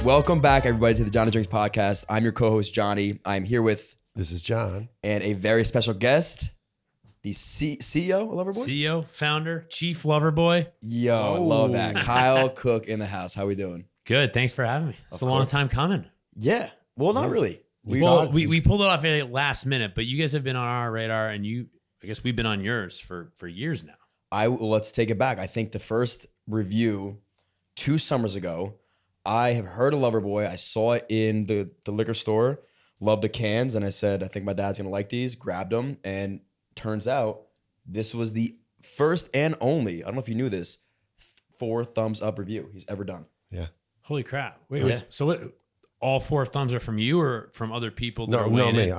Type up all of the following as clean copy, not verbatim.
Welcome back, everybody, to the Johnny Drinks podcast. I'm your co-host, Johnny. I'm here with... This is John. And a very special guest, the CEO of Loverboy? CEO, founder, chief Loverboy. Yo, I love that. Kyle Cooke in the house. How we doing? Good. Thanks for having me. It's a long time coming. Yeah. Well, not really. We pulled it off at last minute, but you guys have been on our radar, and I guess we've been on yours for years now. Let's take it back. I think the first review 2 summers ago, I have heard of Loverboy. I saw it in the liquor store, loved the cans, and I said, I think my dad's going to like these, grabbed them, and turns out this was the first and only, I don't know if you knew this, 4 thumbs up review he's ever done. Yeah. Holy crap. Wait, so what, all 4 thumbs are from you or from other people? No, me.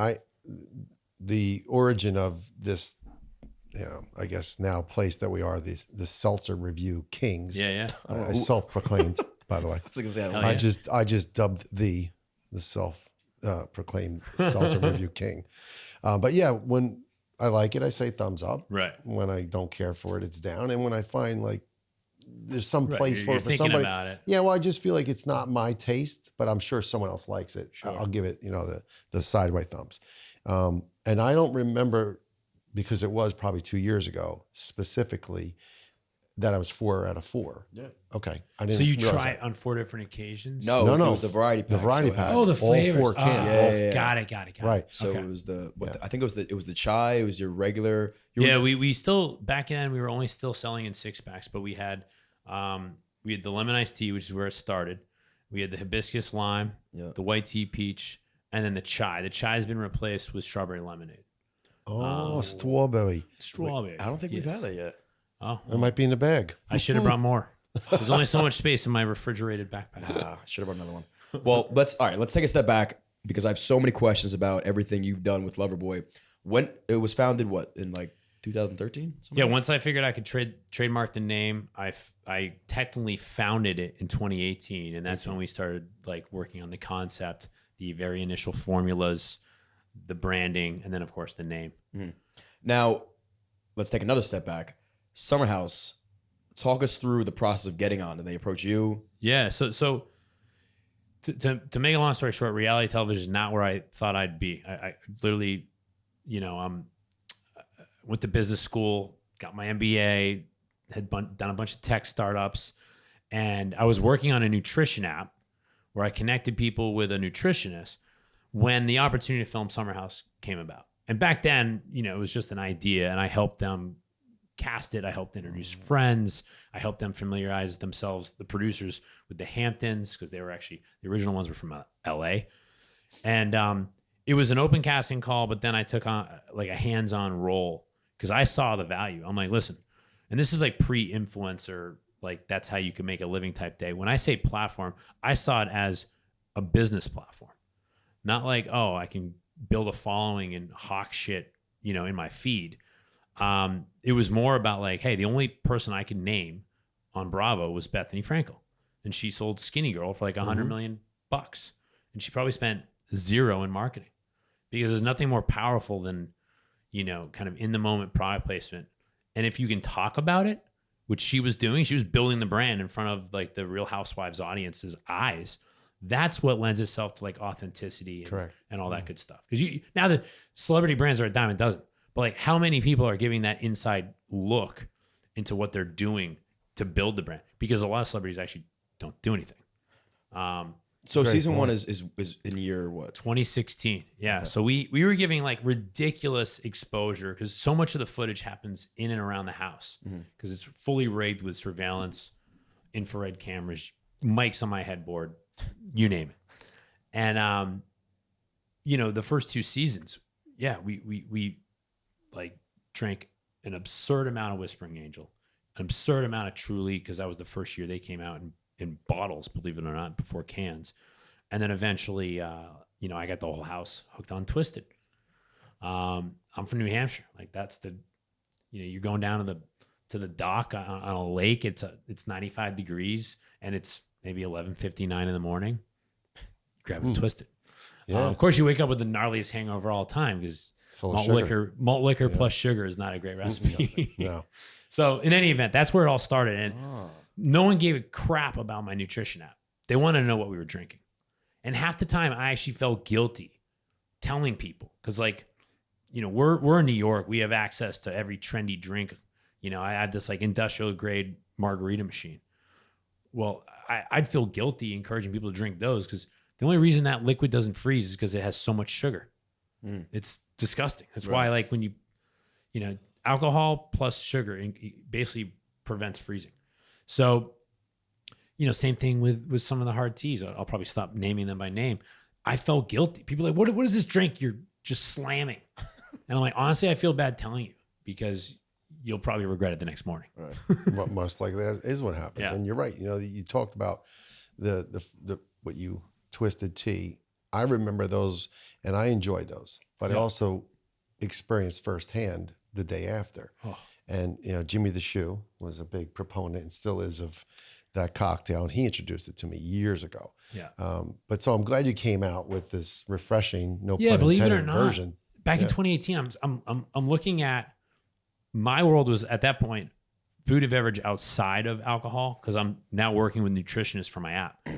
The origin of this, I guess now place that we are, the seltzer review kings. Yeah. I self-proclaimed, by the way. I just dubbed the self-proclaimed seltzer review king. But yeah, when I like it, I say thumbs up. Right. When I don't care for it, it's down. And when I find like there's some place for somebody. About it. Yeah, well, I just feel like it's not my taste, but I'm sure someone else likes it. Sure. I'll give it, the sideways thumbs. And I don't remember, because it was probably 2 years ago specifically, that I was 4 out of 4. Yeah. Okay. So you try it on 4 different occasions? No. It was the variety pack. The variety pack. Oh, the flavors. All 4 cans. Yeah. Got it. Right. So it was I think it was the chai. It was your regular. We still, back then we were only still selling in 6-packs, but we had the lemon iced tea, which is where it started. We had the hibiscus lime, the white tea peach, and then the chai. The chai has been replaced with strawberry lemonade. Oh, strawberry. Strawberry. I don't think we've had that yet. Oh, It might be in the bag. I should have brought more. There's only so much space in my refrigerated backpack. Should have brought another one. Well, let's take a step back because I have so many questions about everything you've done with Loverboy. When it was founded, in like 2013? Yeah, once I figured I could trademark the name, I technically founded it in 2018, and that's when we started like working on the concept, the very initial formulas, the branding, and then of course the name. Mm-hmm. Now, let's take another step back. Summer House, talk us through the process of getting on. Did they approach you? Yeah, so to make a long story short, reality television is not where I thought I'd be. I literally, went to business school, got my MBA, had done a bunch of tech startups, and I was working on a nutrition app where I connected people with a nutritionist when the opportunity to film Summer House came about. And back then, it was just an idea, and I helped them cast it. I helped introduce friends. I helped them familiarize themselves, the producers, with the Hamptons, because they were actually, the original ones were from LA. And it was an open casting call, but then I took on like a hands-on role because I saw the value. I'm like, listen, and this is like pre-influencer, like that's how you can make a living type day. When I say platform, I saw it as a business platform, not like, oh, I can build a following and hawk shit, in my feed. It was more about like, hey, the only person I could name on Bravo was Bethany Frankel, and she sold Skinny Girl for like $100 million, and she probably spent 0 in marketing, because there's nothing more powerful than, kind of in the moment product placement. And if you can talk about it, which she was doing, she was building the brand in front of like the Real Housewives audience's eyes. That's what lends itself to like authenticity and all that good stuff. Because now the celebrity brands are a dime a dozen. But like, how many people are giving that inside look into what they're doing to build the brand? Because a lot of celebrities actually don't do anything. So season 1 is in year what? 2016. Yeah. Okay. So we were giving like ridiculous exposure because so much of the footage happens in and around the house because it's fully rigged with surveillance, infrared cameras, mics on my headboard, you name it. And the first 2 seasons, we like drank an absurd amount of Whispering Angel, an absurd amount of Truly, because that was the first year they came out in bottles, believe it or not, before cans. And then eventually, I got the whole house hooked on Twisted. I'm from New Hampshire. Like that's you're going down to the dock on a lake. It's 95 degrees and it's maybe 11:59 in the morning. Grab a Twisted. Yeah. Of course, you wake up with the gnarliest hangover all the time because malt liquor plus sugar is not a great recipe. No. So in any event, that's where it all started. And no one gave a crap about my nutrition app. they wanted to know what we were drinking. And half the time I actually felt guilty telling people, because like, you know, we're in New York. We have access to every trendy drink. You know, I had this like industrial grade margarita machine. Well, I'd feel guilty encouraging people to drink those, because the only reason that liquid doesn't freeze is because it has so much sugar. It's disgusting. That's why, like, when you know, alcohol plus sugar basically prevents freezing. So, you know, same thing with some of the hard teas. I'll probably stop naming them by name. I felt guilty. People are like, what is this drink you're just slamming? And I'm like, honestly, I feel bad telling you, because you'll probably regret it the next morning. Right. Most likely that is what happens. Yeah. And you're right. You know, you talked about the what you twisted tea. I remember those, and I enjoyed those, but I also experienced firsthand the day after. Oh. And, you know, Jimmy the Shoe was a big proponent and still is of that cocktail. And he introduced it to me years ago. Yeah. But so I'm glad you came out with this refreshing, no pun intended version. Back in 2018, I'm looking at, my world was at that point food and beverage outside of alcohol, because I'm now working with nutritionists for my app.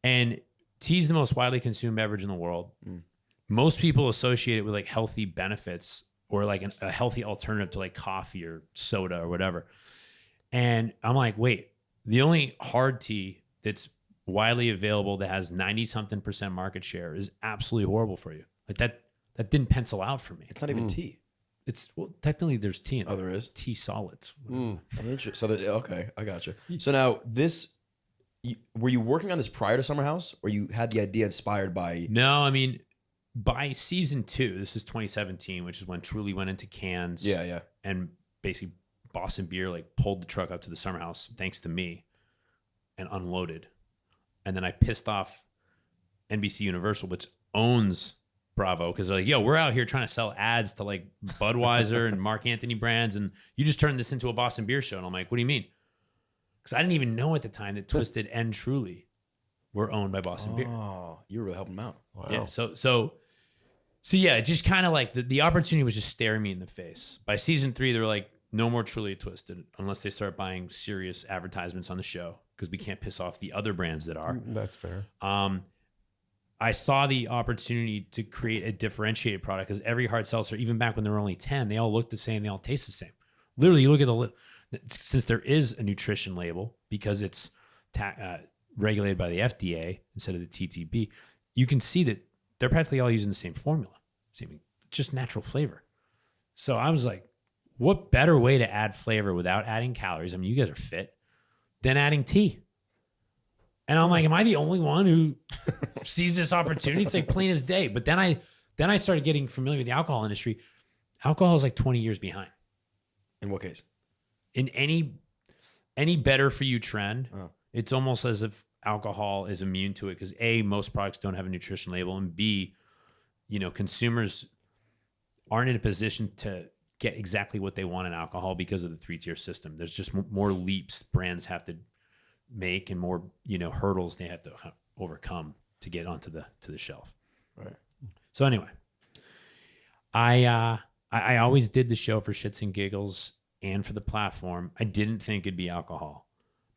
And tea is the most widely consumed beverage in the world. Most people associate it with like healthy benefits, or like a healthy alternative to like coffee or soda or whatever. And I'm like, wait, the only hard tea that's widely available that has 90-something% market share is absolutely horrible for you. Like that didn't pencil out for me. It's not even tea. It's, well, technically there's tea in there. Oh, there is? Tea solids. So okay, I got you. So now were you working on this prior to Summer House, or you had the idea inspired by? No, I mean, by season 2, this is 2017, which is when Truly went into cans. Yeah. And basically Boston Beer like pulled the truck up to the Summer House thanks to me and unloaded. And then I pissed off NBC Universal, which owns Bravo, because they're like, yo, we're out here trying to sell ads to like Budweiser and Mark Anthony brands, and you just turned this into a Boston Beer show. And I'm like, what do you mean? Because I didn't even know at the time that Twisted and Truly were owned by Boston Beer. Oh, you were really helping them out. Wow. Yeah. So yeah, just kind of like the opportunity was just staring me in the face. By season 3, they were like, no more Truly Twisted unless they start buying serious advertisements on the show, because we can't piss off the other brands that are. That's fair. I saw the opportunity to create a differentiated product, because every hard seltzer, even back when there were only 10, they all look the same. They all taste the same. Literally, you look at since there is a nutrition label, because it's regulated by the FDA instead of the TTB, you can see that they're practically all using the same formula, just natural flavor. So I was like, what better way to add flavor without adding calories? I mean, you guys are fit, than adding tea. And I'm like, am I the only one who sees this opportunity? It's like plain as day. But then I started getting familiar with the alcohol industry. Alcohol is like 20 years behind. In what case? In any better for you trend, it's almost as if alcohol is immune to it, because A, most products don't have a nutrition label, and B, you know, consumers aren't in a position to get exactly what they want in alcohol because of the 3-tier system. There's just more leaps brands have to make, and more, you know, hurdles they have to overcome to get onto the shelf. Right. So anyway, I always did the show for shits and giggles and for the platform. I didn't think it'd be alcohol,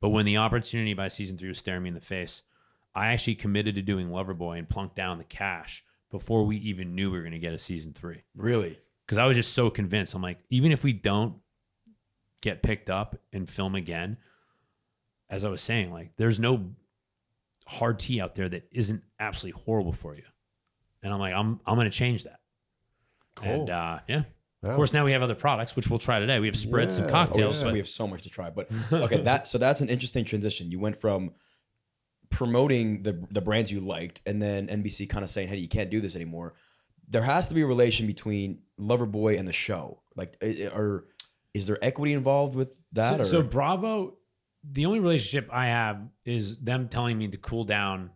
but when the opportunity by season 3 was staring me in the face, I actually committed to doing Loverboy and plunked down the cash before we even knew we were going to get a season 3. Really? Because I was just so convinced. I'm like, even if we don't get picked up and film again, as I was saying, like, there's no hard tea out there that isn't absolutely horrible for you. And I'm like, I'm going to change that. Cool. And yeah. Of course, now we have other products, which we'll try today. We have spreads and cocktails. So we have so much to try. But okay, that's an interesting transition. You went from promoting the brands you liked, and then NBC kind of saying, hey, you can't do this anymore. There has to be a relation between Loverboy and the show. Like, or is there equity involved with that? So Bravo, the only relationship I have is them telling me to cool down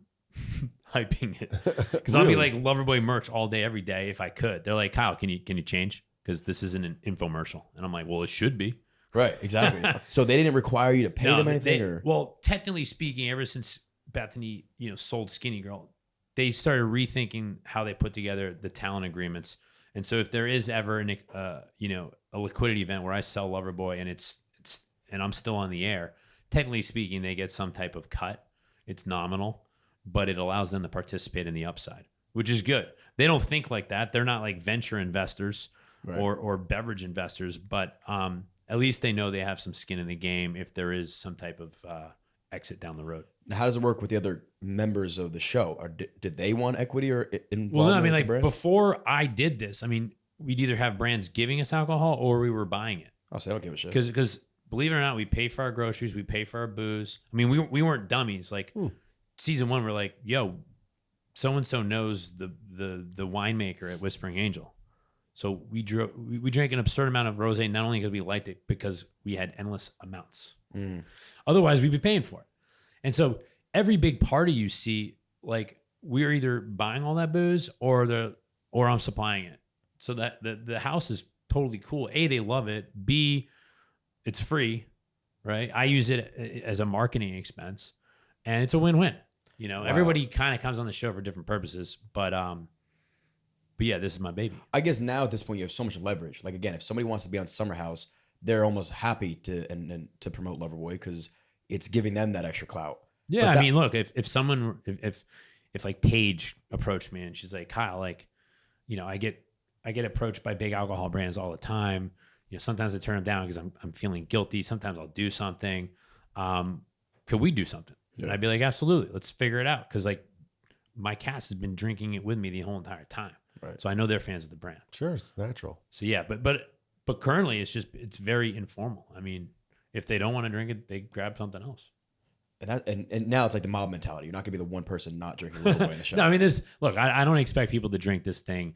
hyping it. Because I'll be like Loverboy merch all day, every day if I could. They're like, Kyle, can you change? Because this isn't an infomercial. And I'm like, well, it should be. Right, exactly. So they didn't require you to pay them anything? Well, technically speaking, ever since Bethany, sold Skinny Girl, they started rethinking how they put together the talent agreements. And so if there is ever a liquidity event where I sell Loverboy and it's I'm still on the air, technically speaking, they get some type of cut. It's nominal, but it allows them to participate in the upside, which is good. They don't think like that. They're not like venture investors or beverage investors, but at least they know they have some skin in the game if there is some type of exit down the road. Now, how does it work with the other members of the show? Or did they want equity or involvement? Well, no, I mean, with the like brand? before I did this, I mean, we'd either have brands giving us alcohol or we were buying it. Oh, so I don't give a shit. Because believe it or not, we pay for our groceries, we pay for our booze. I mean, we weren't dummies. Like season 1, we're like, yo, so and so knows the winemaker at Whispering Angel. So we drank an absurd amount of rosé, not only because we liked it, because we had endless amounts. Otherwise, we'd be paying for it. And so every big party you see, like we're either buying all that booze or I'm supplying it. So that the house is totally cool. A, they love it. B, it's free, right? I use it as a marketing expense, and it's a win-win. You know, everybody kind of comes on the show for different purposes, but yeah, this is my baby. I guess now at this point you have so much leverage. Like again, if somebody wants to be on Summer House, they're almost happy to promote Loverboy because it's giving them that extra clout. Yeah, I mean, look, if someone if like Paige approached me and she's like, Kyle, like, you know, I get approached by big alcohol brands all the time. You know, sometimes I turn them down because I'm feeling guilty. Sometimes I'll do something. Could we do something? Yeah. And I'd be like, absolutely, let's figure it out. Because like my cast has been drinking it with me the whole entire time. Right. So I know they're fans of the brand. Sure, it's natural. So yeah, but currently it's very informal. I mean, if they don't want to drink it, they grab something else. And now it's like the mob mentality. You're not gonna be the one person not drinking Loverboy in the show. No, I mean I don't expect people to drink this thing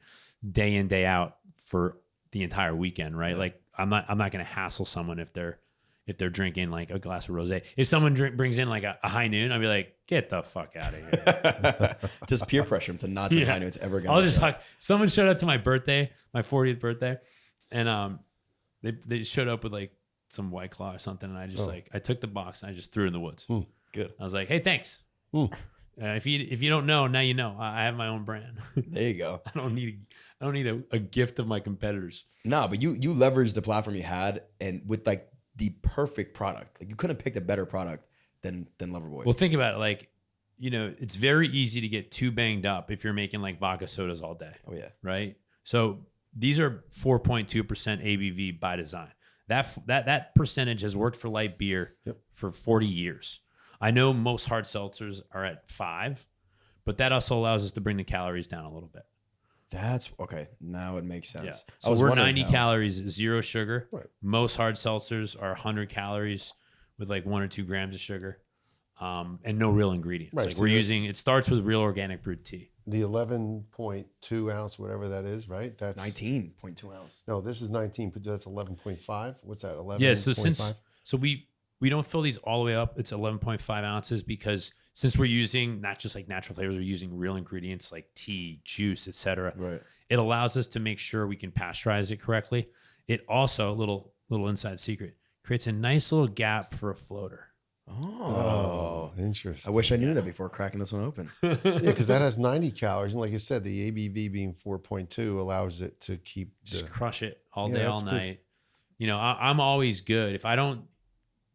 day in, day out for the entire weekend, right? Yeah. Like I'm not gonna hassle someone if they're drinking like a glass of rosé. If someone brings in like a high noon, I'll be like, get the fuck out of here. Just peer pressure them to not drink high noon. It's ever gonna. I'll just someone showed up to my birthday, my 40th birthday, and they showed up with like some White Claw or something, and I just I took the box and I just threw it in the woods. Good. I was like, hey, thanks. If you don't know, now you know. I have my own brand. There you go. I don't need a gift of my competitors. No, but you leveraged the platform you had and with like the perfect product. Like you couldn't have picked a better product than Loverboy. Well, think about it. Like, you know, it's very easy to get too banged up if you're making like vodka sodas all day. Oh yeah. Right. So these are 4.2% ABV by design. That percentage has worked for light beer for 40 years. I know most hard seltzers are at 5, but that also allows us to bring the calories down a little bit. That's okay. Now it makes sense. Yeah. So we're 90 calories, 0 sugar. Right. Most hard seltzers are 100 calories with like 1 or 2 grams of sugar, and no real ingredients. Right. Like so it starts with real organic brewed tea. The 11.2 ounce, whatever that is, right? That's 19.2 ounce. No, this is 19, but that's 11.5. What's that? 11. Yeah. So we don't fill these all the way up. It's 11.5 ounces because since we're using not just like natural flavors, we're using real ingredients like tea, juice, etc. Right. It allows us to make sure we can pasteurize it correctly. It also, little inside secret, creates a nice little gap for a floater. Oh, interesting. I wish I knew that before cracking this one open. Yeah, because that has 90 calories. And like I said, the ABV being 4.2 allows it to keep just crush it all day, all night. Good. You know, I'm always good. If I don't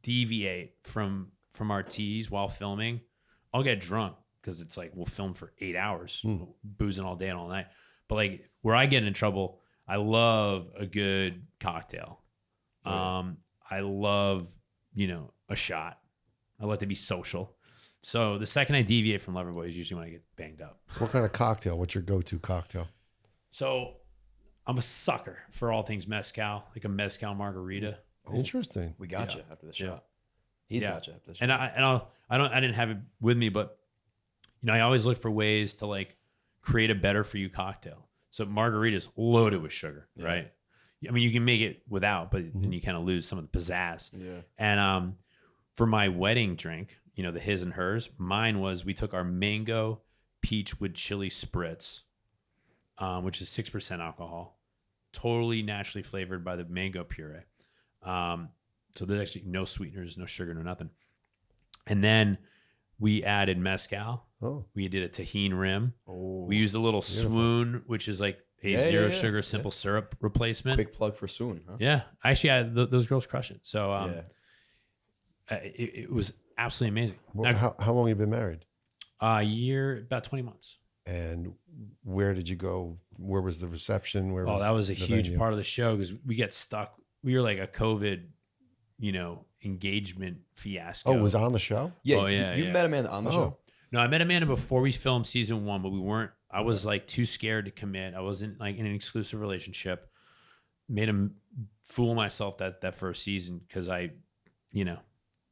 deviate from our teas while filming, I'll get drunk because it's like we'll film for 8 hours, boozing all day and all night. But like where I get in trouble, I love a good cocktail. Right. I love, you know, a shot. I like to be social. So the second I deviate from Loverboy is usually when I get banged up. So what kind of cocktail? What's your go-to cocktail? So I'm a sucker for all things mezcal, like a mezcal margarita. Interesting. We got you after the shot. He's got you after the shot. And I didn't have it with me, but you know, I always look for ways to like create a better for you cocktail. So margarita is loaded with sugar, right? I mean, you can make it without, but then you kind of lose some of the pizzazz. Yeah. And for my wedding drink, you know, the his and hers, mine was we took our mango peach with chili spritz, which is 6% alcohol, totally naturally flavored by the mango puree. So there's actually no sweeteners, no sugar, no nothing. And then we added mezcal. Oh. We did a tahini rim. Oh, we used a little Swoon, which is like a zero sugar simple syrup replacement. Quick plug for Swoon. Huh? Yeah. Actually, those girls crush it. So it was absolutely amazing. Well, how long have you been married? A year, about 20 months. And where did you go? Where was the reception? Where was That was a the huge venue? part of the show because we get stuck. We were like a COVID, engagement fiasco. Oh, it was on the show? Yeah, Oh, yeah, you yeah. met Amanda on the show. No, I met Amanda before we filmed season 1, but we weren't. I was like too scared to commit. I wasn't like in an exclusive relationship. Made him fool myself that first season because I,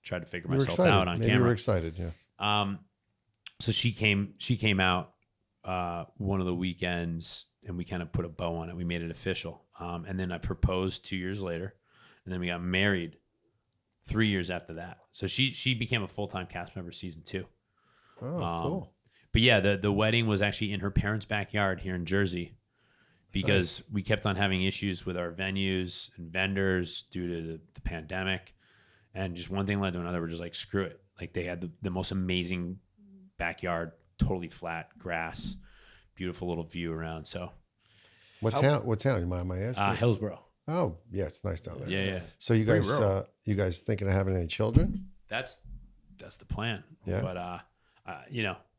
tried to figure You were myself excited. out on Maybe camera. you were excited, yeah. So she came out one of the weekends and we kind of put a bow on it. We made it official. And then I proposed 2 years later, and then we got married 3 years after that. So she became a full-time cast member season 2. Oh, cool. But yeah, the wedding was actually in her parents' backyard here in Jersey because we kept on having issues with our venues and vendors due to the pandemic. And just one thing led to another. We're just like, screw it. Like they had the most amazing backyard, totally flat grass, beautiful little view around. So What town? You mind my asking? Hillsborough. Oh, yeah, it's nice down there. Yeah. So you Very guys, rural. thinking of having any children? That's the plan. Yeah. But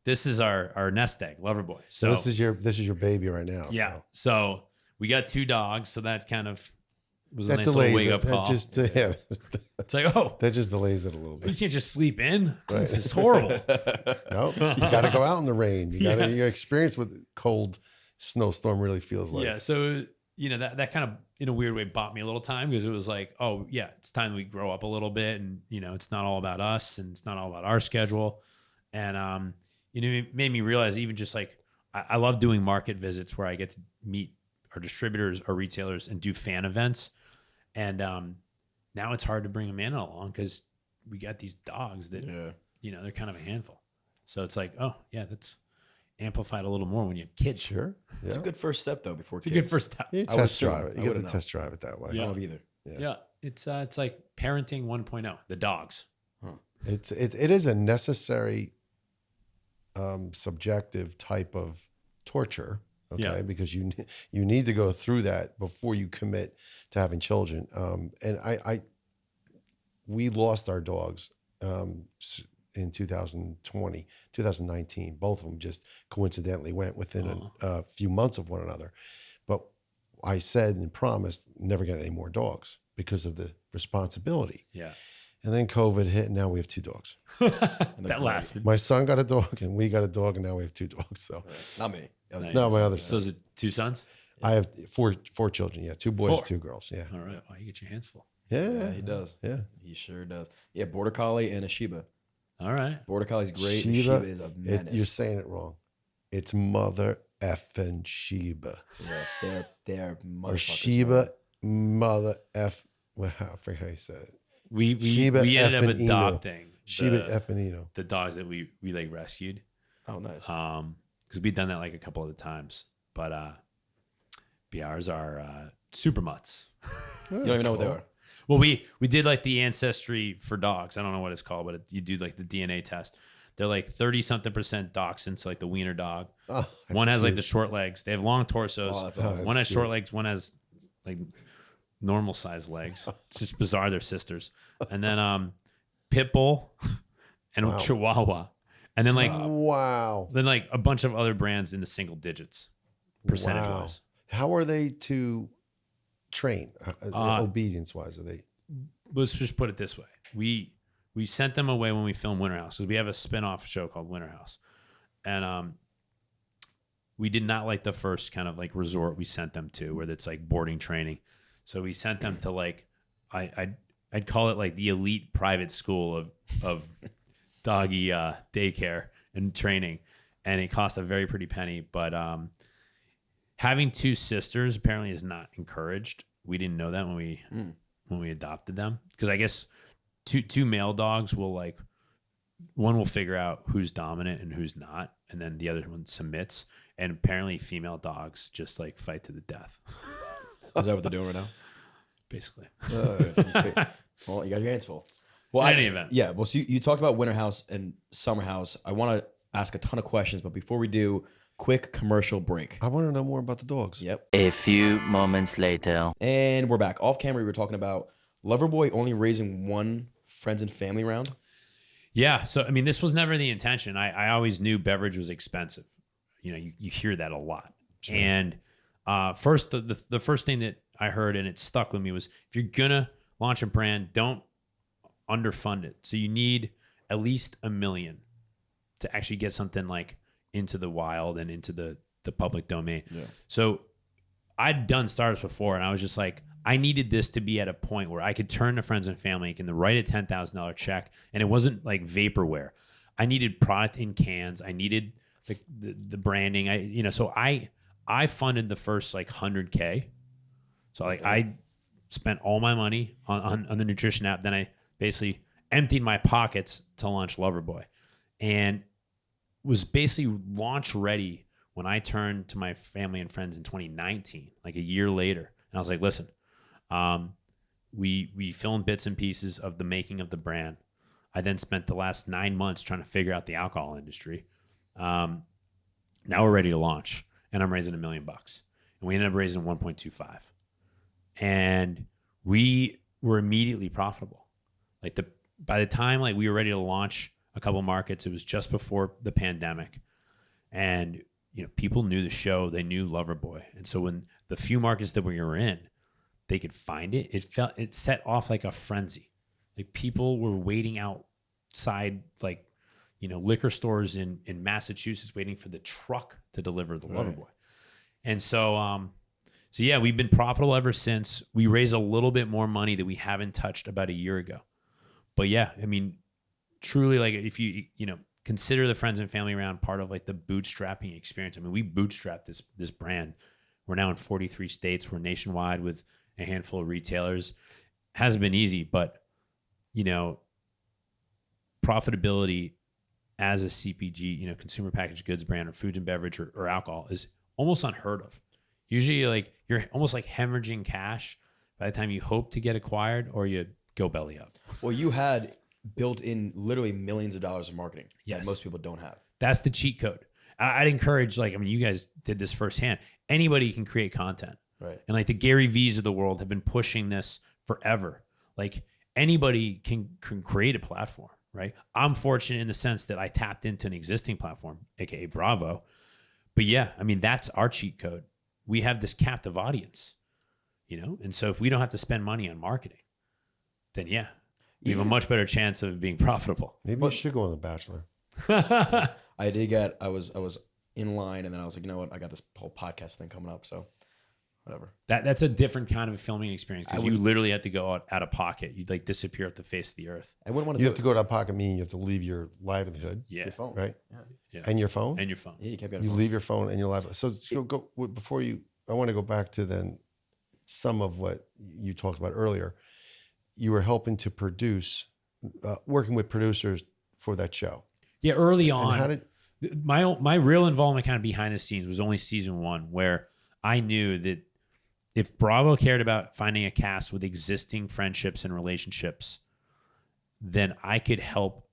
this is our nest egg, Loverboy. So this is your baby right now. Yeah. So we got 2 dogs. So that kind of was So. a That nice little delays wake it. up That call. just It's like, oh, that just delays it a little you bit. can't just sleep in. Right. This is horrible. No, you got to go out in the rain. You got to you experience what cold snowstorm really feels like. Yeah. So, that kind of in a weird way bought me a little time because it was like, oh yeah, it's time we grow up a little bit and, it's not all about us and it's not all about our schedule. And, it made me realize even just like, I love doing market visits where I get to meet our distributors or retailers and do fan events. And, now it's hard to bring Amanda along because we got these dogs that, they're kind of a handful. So it's like, oh yeah, that's amplified a little more when you have kids. Sure. Yeah. It's a good first step though. Before It's a kids. good first step. You I would test assume. drive it. I You get to wouldn't know. test drive it that way. I don't have either. Yeah. It's like parenting 1.0, the dogs. It is a necessary subjective type of torture, okay? Yeah. Because you need to go through that before you commit to having children. And we lost our dogs in 2019. Both of them just coincidentally went within a few months of one another. But I said and promised never get any more dogs because of the responsibility. Yeah. And then COVID hit, and now we have 2 dogs. That lasted. My son got a dog, and we got a dog, and now we have 2 dogs. So, Not me. no, my other So son. is it 2 sons? I have four children. Yeah, 2 boys, 4. 2 girls. Yeah, All right. Wow, you get your hands full. Yeah, he does. Yeah, He sure does. Yeah, Border Collie and a Shiba. All right. Border Collie's great. Shiba, Shiba is a menace. you're saying it wrong. It's mother effing Shiba Yeah, they're motherfuckers. or Shiba mother f. Well, I forget how you said it. We Shiba ended up effing adopting Shiba the, effing Eno. the dogs that we like rescued. Oh, nice. Because we've done that like a couple of times. But ours are super mutts. You don't even know what they are. Well, we did like the ancestry for dogs. I don't know what it's called, but you do like the DNA test. They're like 30-something% dachshunds, so like the wiener dog. Oh, One has like the short legs. They have long torsos. Oh, that's awesome. One has That's short cute. legs. One has like normal sized legs. It's just bizarre. They're sisters. And then pit bull and a chihuahua. And then like wow. a bunch of other brands in the single digits percentage wise. How are they to train? Obedience wise, are they? Let's just put it this way. We sent them away when we filmed Winter House because we have a spin-off show called Winter House. And we did not like the first kind of like resort we sent them to where it's like boarding training. So we sent them to like I'd call it like the elite private school of doggy daycare and training. And it cost a very pretty penny. But having 2 sisters apparently is not encouraged. We didn't know that when we adopted them. Because I guess two male dogs will like, one will figure out who's dominant and who's not, and then the other one submits. And apparently female dogs just like fight to the death, Is that what they're doing right now? basically. Well, you got your hands full. Well, In any event. Yeah. Well, so you talked about Winter House and Summer House. I want to ask a ton of questions, but before we do, quick commercial break. I want to know more about the dogs. Yep. A few moments later. And we're back. Off camera, we were talking about Loverboy only raising 1 friends and family round? Yeah. So, I mean, this was never the intention. I always knew beverage was expensive. You know, you hear that a lot. Sure. And first, the first thing that I heard, and it stuck with me, was if you're going to launch a brand, don't underfund it. So you need at least $1 million to actually get something like into the wild and into the public domain. Yeah. So I'd done startups before, and I was just like, I needed this to be at a point where I could turn to friends and family and write a $10,000 check, and it wasn't like vaporware. I needed product in cans. I needed the branding. So I funded the first like $100K. So like I spent all my money on the nutrition app. Then I basically emptied my pockets to launch Loverboy, and was basically launch ready when I turned to my family and friends in 2019, like a year later. And I was like, listen, we filmed bits and pieces of the making of the brand. I then spent the last 9 months trying to figure out the alcohol industry. Now we're ready to launch, and I'm raising $1 million, and we ended up raising 1.25, and we were immediately profitable. Like by the time like we were ready to launch a couple markets, it was just before the pandemic, and people knew the show, they knew Loverboy, and so when the few markets that we were in, they could find it. It set off like a frenzy. Like people were waiting outside, like liquor stores in Massachusetts, waiting for the truck to deliver the Loverboy. And so yeah, we've been profitable ever since. We raised a little bit more money that we haven't touched about a year ago. But yeah, I mean, truly, like if you consider the friends and family round part of like the bootstrapping experience. I mean, we bootstrapped this brand. We're now in 43 states. We're nationwide with a handful of retailers. Hasn't been easy, but profitability as a CPG, consumer packaged goods brand, or food and beverage or alcohol, is almost unheard of. Usually, like you're almost like hemorrhaging cash by the time you hope to get acquired, or you go belly up. Well, you had built in literally millions of dollars of marketing that most people don't have. That's the cheat code. I'd encourage, you guys did this firsthand. Anybody can create content. Right. And like the Gary V's of the world have been pushing this forever. Like anybody can create a platform, right? I'm fortunate in the sense that I tapped into an existing platform, aka Bravo. But yeah, I mean, that's our cheat code. We have this captive audience, and so if we don't have to spend money on marketing, then yeah, we have a much better chance of being profitable. Maybe you should go on The Bachelor. I was in line, and then I was like, you know what? I got this whole podcast thing coming up, so whatever. That's a different kind of a filming experience, because you literally have to go out of pocket. You'd like disappear off the face of the earth. I wouldn't want to. You have to go out of pocket, meaning you have to leave your livelihood. Yeah. Your phone. Right. Yeah. And your phone. And your phone. Yeah, you can't be on You phone. leave your phone and your livelihood. So go before you. I want to go back to then some of what you talked about earlier. You were helping to produce, working with producers for that show. Yeah, early on. And how did my real involvement kind of behind the scenes was only season 1, where I knew that if Bravo cared about finding a cast with existing friendships and relationships, then I could help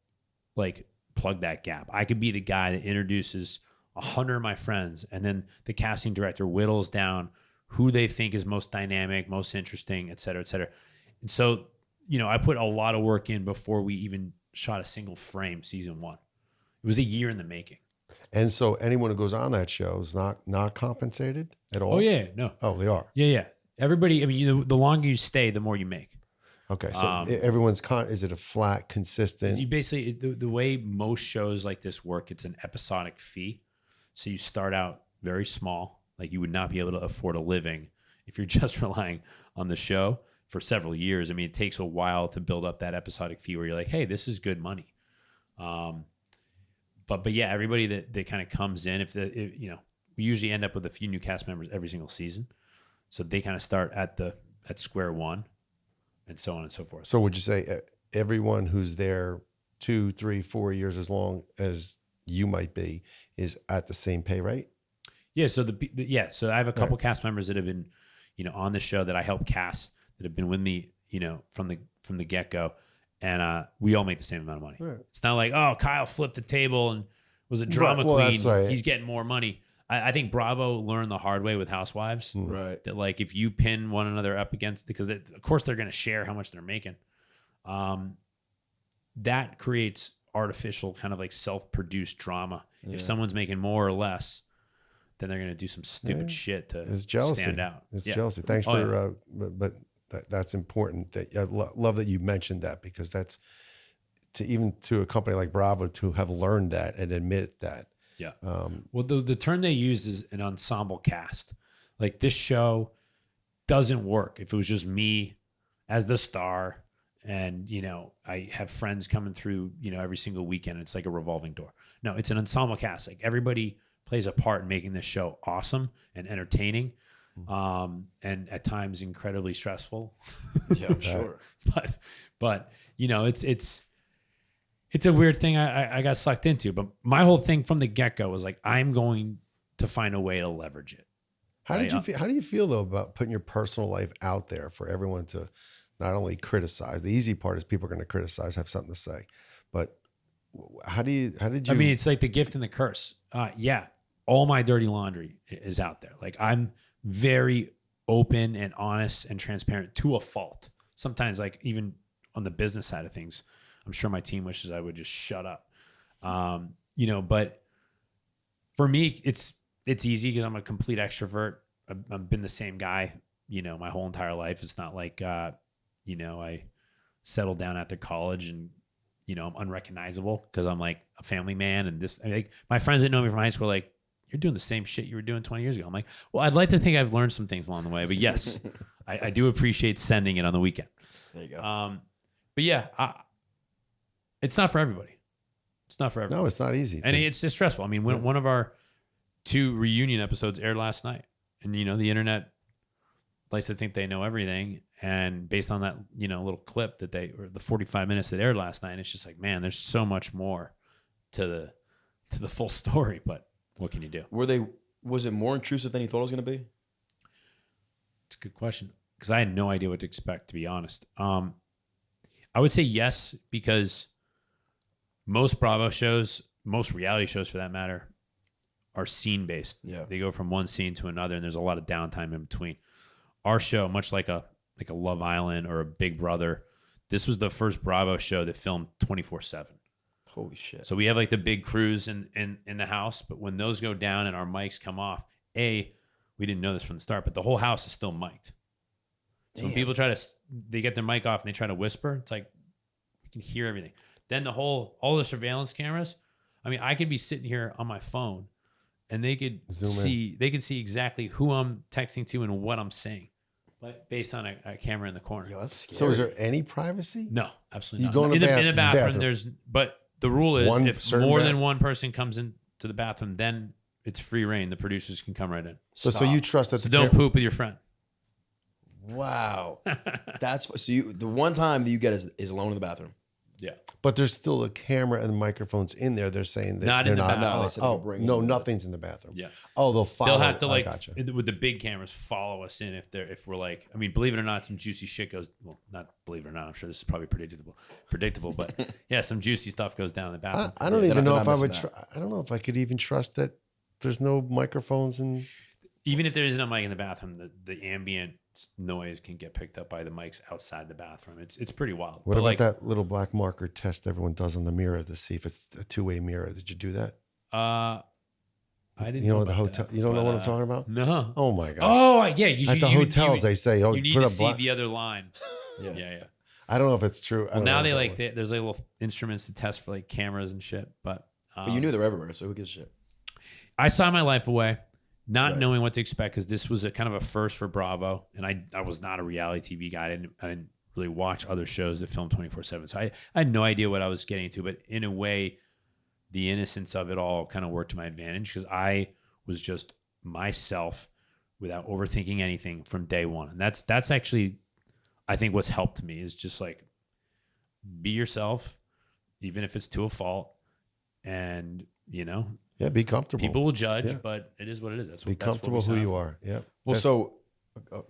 like plug that gap. I could be the guy that introduces 100 of my friends, and then the casting director whittles down who they think is most dynamic, most interesting, et cetera, et cetera. And so, I put a lot of work in before we even shot a single frame season 1. It was a year in the making. And so anyone who goes on that show is not compensated at all? Oh, yeah. No. Oh, they are? Yeah. Everybody, I mean, the longer you stay, the more you make. Okay. So everyone's is it a flat, consistent? You basically, the way most shows like this work, it's an episodic fee. So you start out very small. Like you would not be able to afford a living if you're just relying on the show for several years. I mean, it takes a while to build up that episodic fee where you're like, hey, this is good money. But yeah, everybody that kind of comes in, we usually end up with a few new cast members every single season. So they kind of start at square one, and so on and so forth. So would you say everyone who's there 2, 3, 4 years as long as you might be is at the same pay rate? Yeah. So so I have a couple cast members that have been, on the show that I help cast, that have been with me, from the get go, and we all make the same amount of money. Right. It's not like, oh, Kyle flipped the table and was a drama queen. That's right. He's getting more money. I think Bravo learned the hard way with Housewives, right? That like if you pin one another up against, because of course they're going to share how much they're making. that creates artificial kind of like self-produced drama. If someone's making more or less, then they're going to do some stupid shit to It's jealousy. stand out. It's jealousy. Thanks for, but that's important. That I love that you mentioned that, because that's even to a company like Bravo to have learned that and admit that. Yeah. Well, the term they use is an ensemble cast. Like, this show doesn't work if it was just me as the star. And, you know, I have friends coming through, you know, every single weekend. It's like a revolving door. No, it's an ensemble cast. Like, everybody plays a part in making this show awesome and entertaining, and at times incredibly stressful. Yeah, I'm sure. But you know, it's a weird thing I got sucked into. But my whole thing from the get-go was like, I'm going to find a way to leverage it. How did you feel? How do you feel though about putting your personal life out there for everyone to not only criticize? The easy part is people are going to criticize, have something to say, but how did you? I mean, it's like the gift and the curse. Yeah, all my dirty laundry is out there. Like, I'm very open and honest and transparent to a fault. Sometimes, like, even on the business side of things, I'm sure my team wishes I would just shut up. You know, but for me, it's easy because I'm a complete extrovert. I've been the same guy, you know, my whole entire life. It's not like, you know, I settled down after college and, you know, I'm unrecognizable because I'm like a family man. And this, I mean, like, my friends that know me from high school are like, you're doing the same shit you were doing 20 years ago. I'm like, well, I'd like to think I've learned some things along the way, but yes, I do appreciate sending it on the weekend. There you go. But yeah, it's not for everybody. It's not for everybody. No, it's not easy. And it's just stressful. I mean, one of our 2 reunion episodes aired last night, and, you know, the internet likes to think they know everything. And based on that, you know, little clip that or the 45 minutes that aired last night, it's just like, man, there's so much more to the full story, but what can you do? Was it more intrusive than you thought it was going to be? It's a good question, because I had no idea what to expect, to be honest. I would say yes, because most Bravo shows, most reality shows for that matter, are scene based. Yeah. They go from one scene to another, and there's a lot of downtime in between. Our show, much like a Love Island or a Big Brother, this was the first Bravo show that filmed 24/7. Holy shit. So we have like the big crews in the house, but when those go down and our mics come off, we didn't know this from the start, but the whole house is still mic'd. So when people they get their mic off and they try to whisper, it's like, we can hear everything. Then all the surveillance cameras, I mean, I could be sitting here on my phone and they could see exactly who I'm texting to and what I'm saying, like, based on a camera in the corner. Yeah, that's scary. So is there any privacy? No, absolutely You not. go in the bathroom, but the rule is if more than one person comes into the bathroom, then it's free reign. The producers can come right in. So you trust that? So don't poop with your friend. Wow. That's so the one time that you get is alone in the bathroom. Yeah. But there's still a camera and microphones in there. They're saying that Not in the bathroom. No, they said they'll bring no, in nothing's in the bathroom. Yeah. Oh, they'll have to, like, gotcha. with the big cameras, follow us in if we're like, I mean, believe it or not, some juicy shit goes. Well, not believe it or not. I'm sure this is probably predictable, but yeah, some juicy stuff goes down in the bathroom. I don't even know if I would. that. I don't know if I could even trust that there's no microphones and. Even if there isn't a mic in the bathroom, the ambient noise can get picked up by the mics outside the bathroom. It's pretty wild. What about that little black marker test everyone does on the mirror to see if it's a two-way mirror? Did you do that? I didn't. You know know the about hotel. that, You don't know what I'm talking about? No. Oh my gosh. Oh yeah. At the hotels, they say, "Oh, you need put to a see black." the other line. Yeah. I don't know if it's true. Well, now they there's like little instruments to test for like cameras and shit. But you knew they're everywhere, so who gives a shit? I saw my life away, not Right. knowing what to expect, because this was a kind of a first for Bravo, and I was not a reality TV guy. I didn't really watch other shows that film 24/7, so I had no idea what I was getting into. But in a way, the innocence of it all kind of worked to my advantage, because I was just myself without overthinking anything from day one, and that's actually, I think, what's helped me is just like, be yourself, even if it's to a fault, and Yeah, be comfortable. people will judge, Yeah. but it is what it is. That's Be what comfortable we who sign you for. are. Yeah. Well,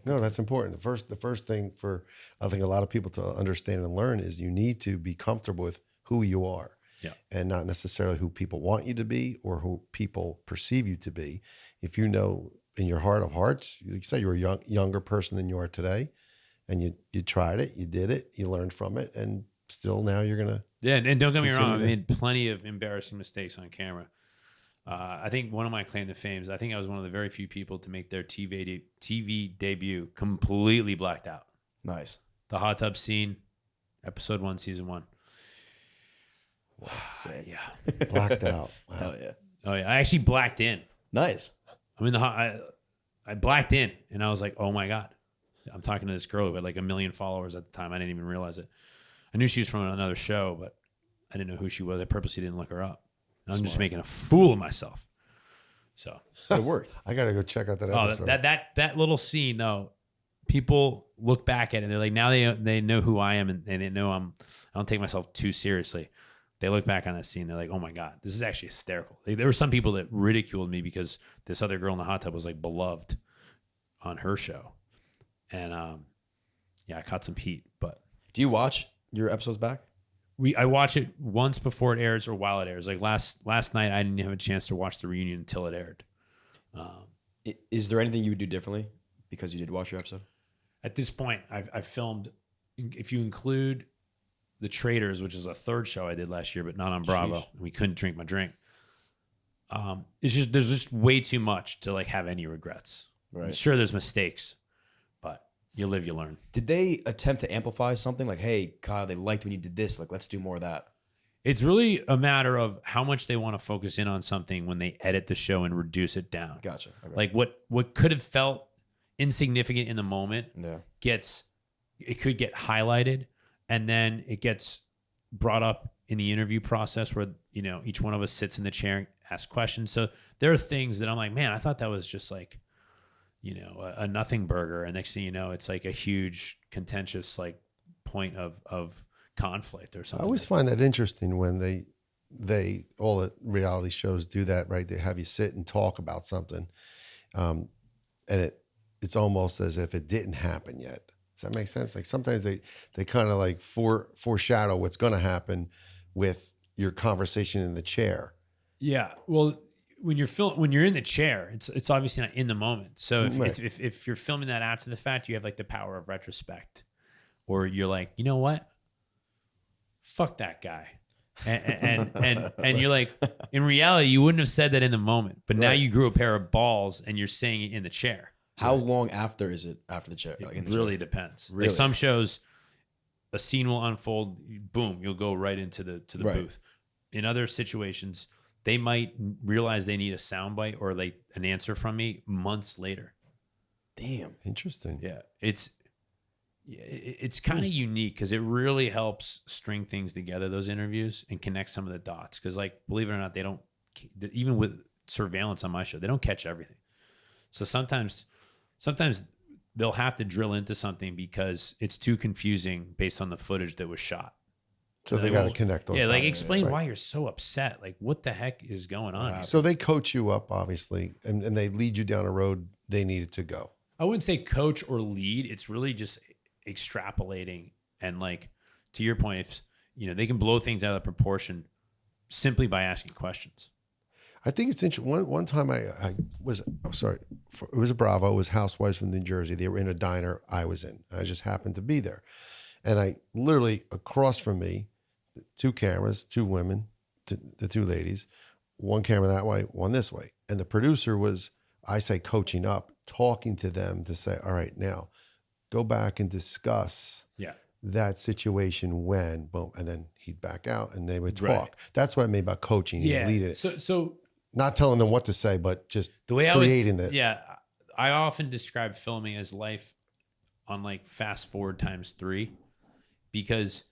No, that's important. The first thing for, I think, a lot of people to understand and learn is you need to be comfortable with who you are. Yeah. And not necessarily who people want you to be or who people perceive you to be. If you know in your heart of hearts, like you say, you're a younger person than you are today, and you tried it, you did it, you learned from it, and still now you're gonna. Yeah, and don't get me wrong, I continue made plenty of embarrassing mistakes on camera. I think one of my claim to fame is I think I was one of the very few people to make their TV debut completely blacked out. Nice. The hot tub scene, episode 1, season 1. Yeah. Blacked out. Wow. Hell yeah. Oh yeah, I actually blacked in. Nice. I'm in the hot. I blacked in, and I was like, "Oh my god!" I'm talking to this girl who had like 1 million followers at the time. I didn't even realize it. I knew she was from another show, but I didn't know who she was. I purposely didn't look her up. I'm just making a fool of myself. So It worked. I gotta go check out that oh, episode. that little scene though, people look back at it and they're like, now they know who I am and they know I don't take myself too seriously. They look back on that scene, they're like, oh my God, this is actually hysterical. Like, there were some people that ridiculed me because this other girl in the hot tub was like beloved on her show. And yeah, I caught some heat. But Do you watch your episodes back? I watch it once before it airs or while it airs. Like last night, I didn't have a chance to watch the reunion until it aired. Is there anything you would do differently because you did watch your episode? At this point, I've filmed, if you include The Traders, which is a third show I did last year, but not on Bravo. Sheesh. And we couldn't drink my drink. There's just way too much to like have any regrets. Right. I'm sure there's mistakes, but you live, you learn. Did they attempt to amplify something like, hey, Kyle, they liked when you did this. Like, let's do more of that. It's really a matter of how much they want to focus in on something when they edit the show and reduce it down. Gotcha. Okay. Like what could have felt insignificant in the moment Yeah. it could get highlighted, and then it gets brought up in the interview process where, you know, each one of us sits in the chair and asks questions. So there are things that I'm like, man, I thought that was just like, you know, a nothing burger. And next thing you know, it's like a huge contentious like point of conflict or I something. always find that interesting when they all the reality shows do that, right? They have you sit and talk about something, and it's almost as if it didn't happen yet. Does that make sense? Like sometimes they kind of like foreshadow what's going to happen with your conversation in the chair. Yeah. Well, when you're in the chair, it's obviously not in the moment. So Right. if you're filming that after the fact, you have like the power of retrospect, or you're like, you know what? Fuck that guy. And you're like, in reality, you wouldn't have said that in the moment, but now Right. you grew a pair of balls and you're saying it in the chair. How long after is it after the chair? It Like in the really chair? depends. Really? Like some shows, a scene will unfold, boom, you'll go right into the Right. booth. In other situations, they might realize they need a soundbite or like an answer from me months later. Damn. Interesting. Yeah, it's kind of unique because it really helps string things together, those interviews, and connect some of the dots. Because, like, believe it or not, they don't, even with surveillance on my show, they don't catch everything. So sometimes they'll have to drill into something because it's too confusing based on the footage that was shot. So they got to connect those. Yeah, like dots. explain Right. why you're so upset. Like, what the heck is going on? here? So they coach you up, obviously, and they lead you down a road they needed to go. I wouldn't say coach or lead. It's really just extrapolating. And like, to your point, if you know, they can blow things out of proportion simply by asking questions. I think it's interesting. One time it was a Bravo. It was Housewives from New Jersey. They were in a diner I was in. I just happened to be there. And I literally, across from me, 2 cameras, 2 women, the 2 ladies, 1 camera that way, 1 this way. And the producer was, I say, coaching up, talking to them to say, all right, now go back and discuss that situation when, boom, and then he'd back out and they would talk. Right. That's what I mean by coaching and leading it. So Not telling them what to say, but just the way creating it. Yeah, I often describe filming as life on like fast forward ×3, because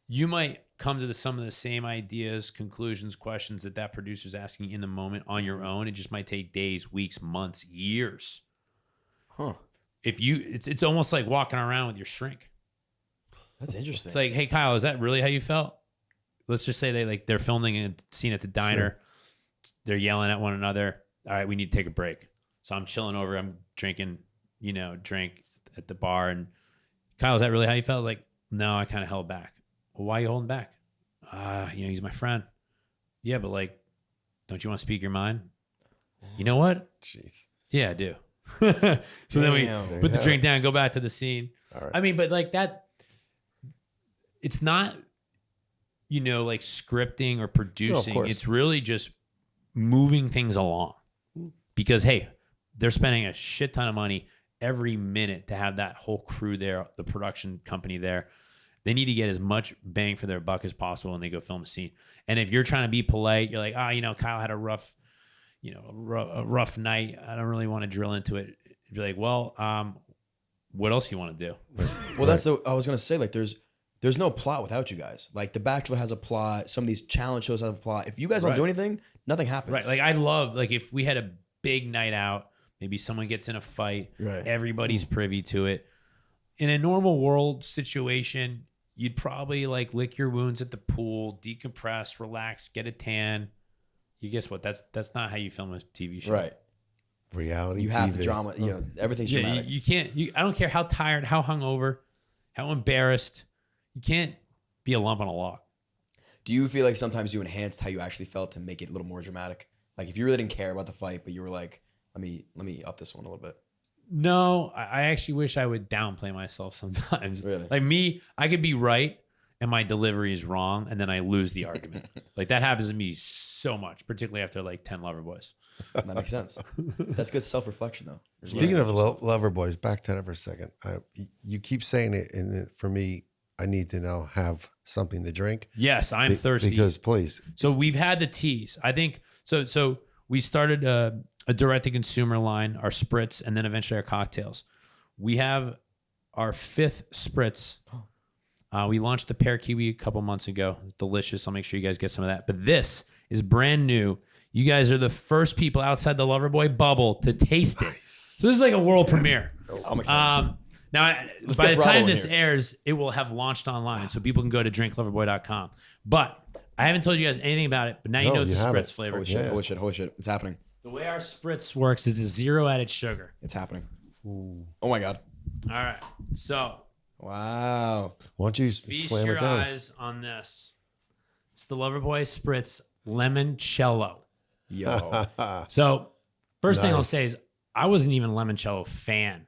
you might come to some of the same ideas, conclusions, questions that producer's asking in the moment on your own. It just might take days, weeks, months, years. Huh. It's almost like walking around with your shrink. That's interesting. It's like, hey Kyle, is that really how you felt? Let's just say they're filming a scene at the diner. Sure. They're yelling at one another. All right, we need to take a break. So I'm chilling over. I'm drinking, drink at the bar. And Kyle, is that really how you felt? Like, no, I kind of held back. Well, why are you holding back? He's my friend. Yeah, but like, don't you want to speak your mind? You know what? Jeez. Yeah, I do. So then we Damn. put the drink down, go back to the scene. All right. I mean, but like that, it's not, like scripting or producing. course. It's really just moving things along because, hey, they're spending a shit ton of money every minute to have that whole crew there, the production company there. They need to get as much bang for their buck as possible when they go film a scene. And if you're trying to be polite, you're like, Kyle had a rough night. I don't really want to drill into it. You'd be like, well, what else do you want to do? Well, that's I was gonna say, like, there's no plot without you guys. Like, The Bachelor has a plot. Some of these challenge shows have a plot. If you guys don't do anything, nothing happens. Right. Like, I love, like, if we had a big night out, maybe someone gets in a fight, Right. Everybody's privy to it. In a normal world situation, you'd probably like lick your wounds at the pool, decompress, relax, get a tan. You guess what? That's not how you film a TV show. Right. Reality You TV. have the drama. Everything's dramatic. You can't. I don't care how tired, how hungover, how embarrassed. You can't be a lump on a log. Do you feel like sometimes you enhanced how you actually felt to make it a little more dramatic? Like, if you really didn't care about the fight, but you were like, let me up this one a little bit. No, I actually wish I would downplay myself sometimes. Really? Like me, I could be right and my delivery is wrong, and then I lose the argument. Like that happens to me so much, particularly after like 10 Loverboys. That makes sense. That's good self-reflection, though. Speaking of Loverboys, back to that for a second. You keep saying it, and for me, I need to now have something to drink. Yes, I'm thirsty. Because please. So we've had the teas. I think so. We started a direct-to-consumer line, our spritz, and then eventually our cocktails. We have our 5th spritz. We launched the pear kiwi a couple months ago. It's delicious. I'll make sure you guys get some of that. But this is brand new. You guys are the first people outside the Loverboy bubble to taste it. So this is like a world premiere. I'm excited. Now, by the time this airs, it will have launched online, so people can go to drinkloverboy.com. But I haven't told you guys anything about it, but now you know it's a spritz flavor. Holy shit. It's happening. The way our spritz works is a 0 added sugar. It's happening. Ooh. Oh, my God. All right. So, wow. Why don't you feast slam it your down? eyes on this. It's the Loverboy Spritz Limoncello. Yo. So, first thing I'll Nice. say is I wasn't even a limoncello fan.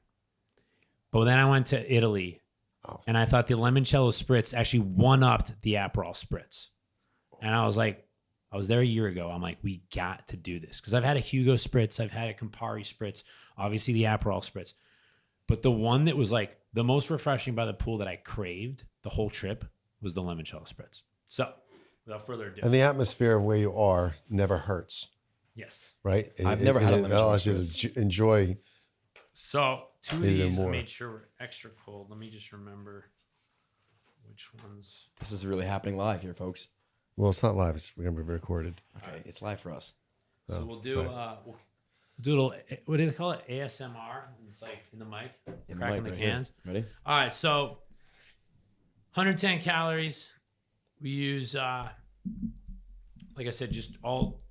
But then I went to Italy, and I thought the limoncello spritz actually one-upped the Aperol spritz. And I was like, I was there a year ago. I'm like, we got to do this. Because I've had a Hugo spritz. I've had a Campari spritz. Obviously, the Aperol spritz. But the one that was like the most refreshing by the pool that I craved the whole trip was the limoncello spritz. So, without further ado. And the atmosphere of where you are never hurts, Yes. right? I've never had a It limoncello allows you spritz. to enjoy. So, 2 of Even these I more. made sure were extra cold. Let me just remember which ones. This is really happening live here, folks. Well, it's not live. It's going to be recorded. Okay, it's live for us. So we'll do we'll do a little, what do they call it? ASMR. It's like in the mic, In the cracking mic the right here. cans. Ready? All right, so 110 calories. We use, like I said, just all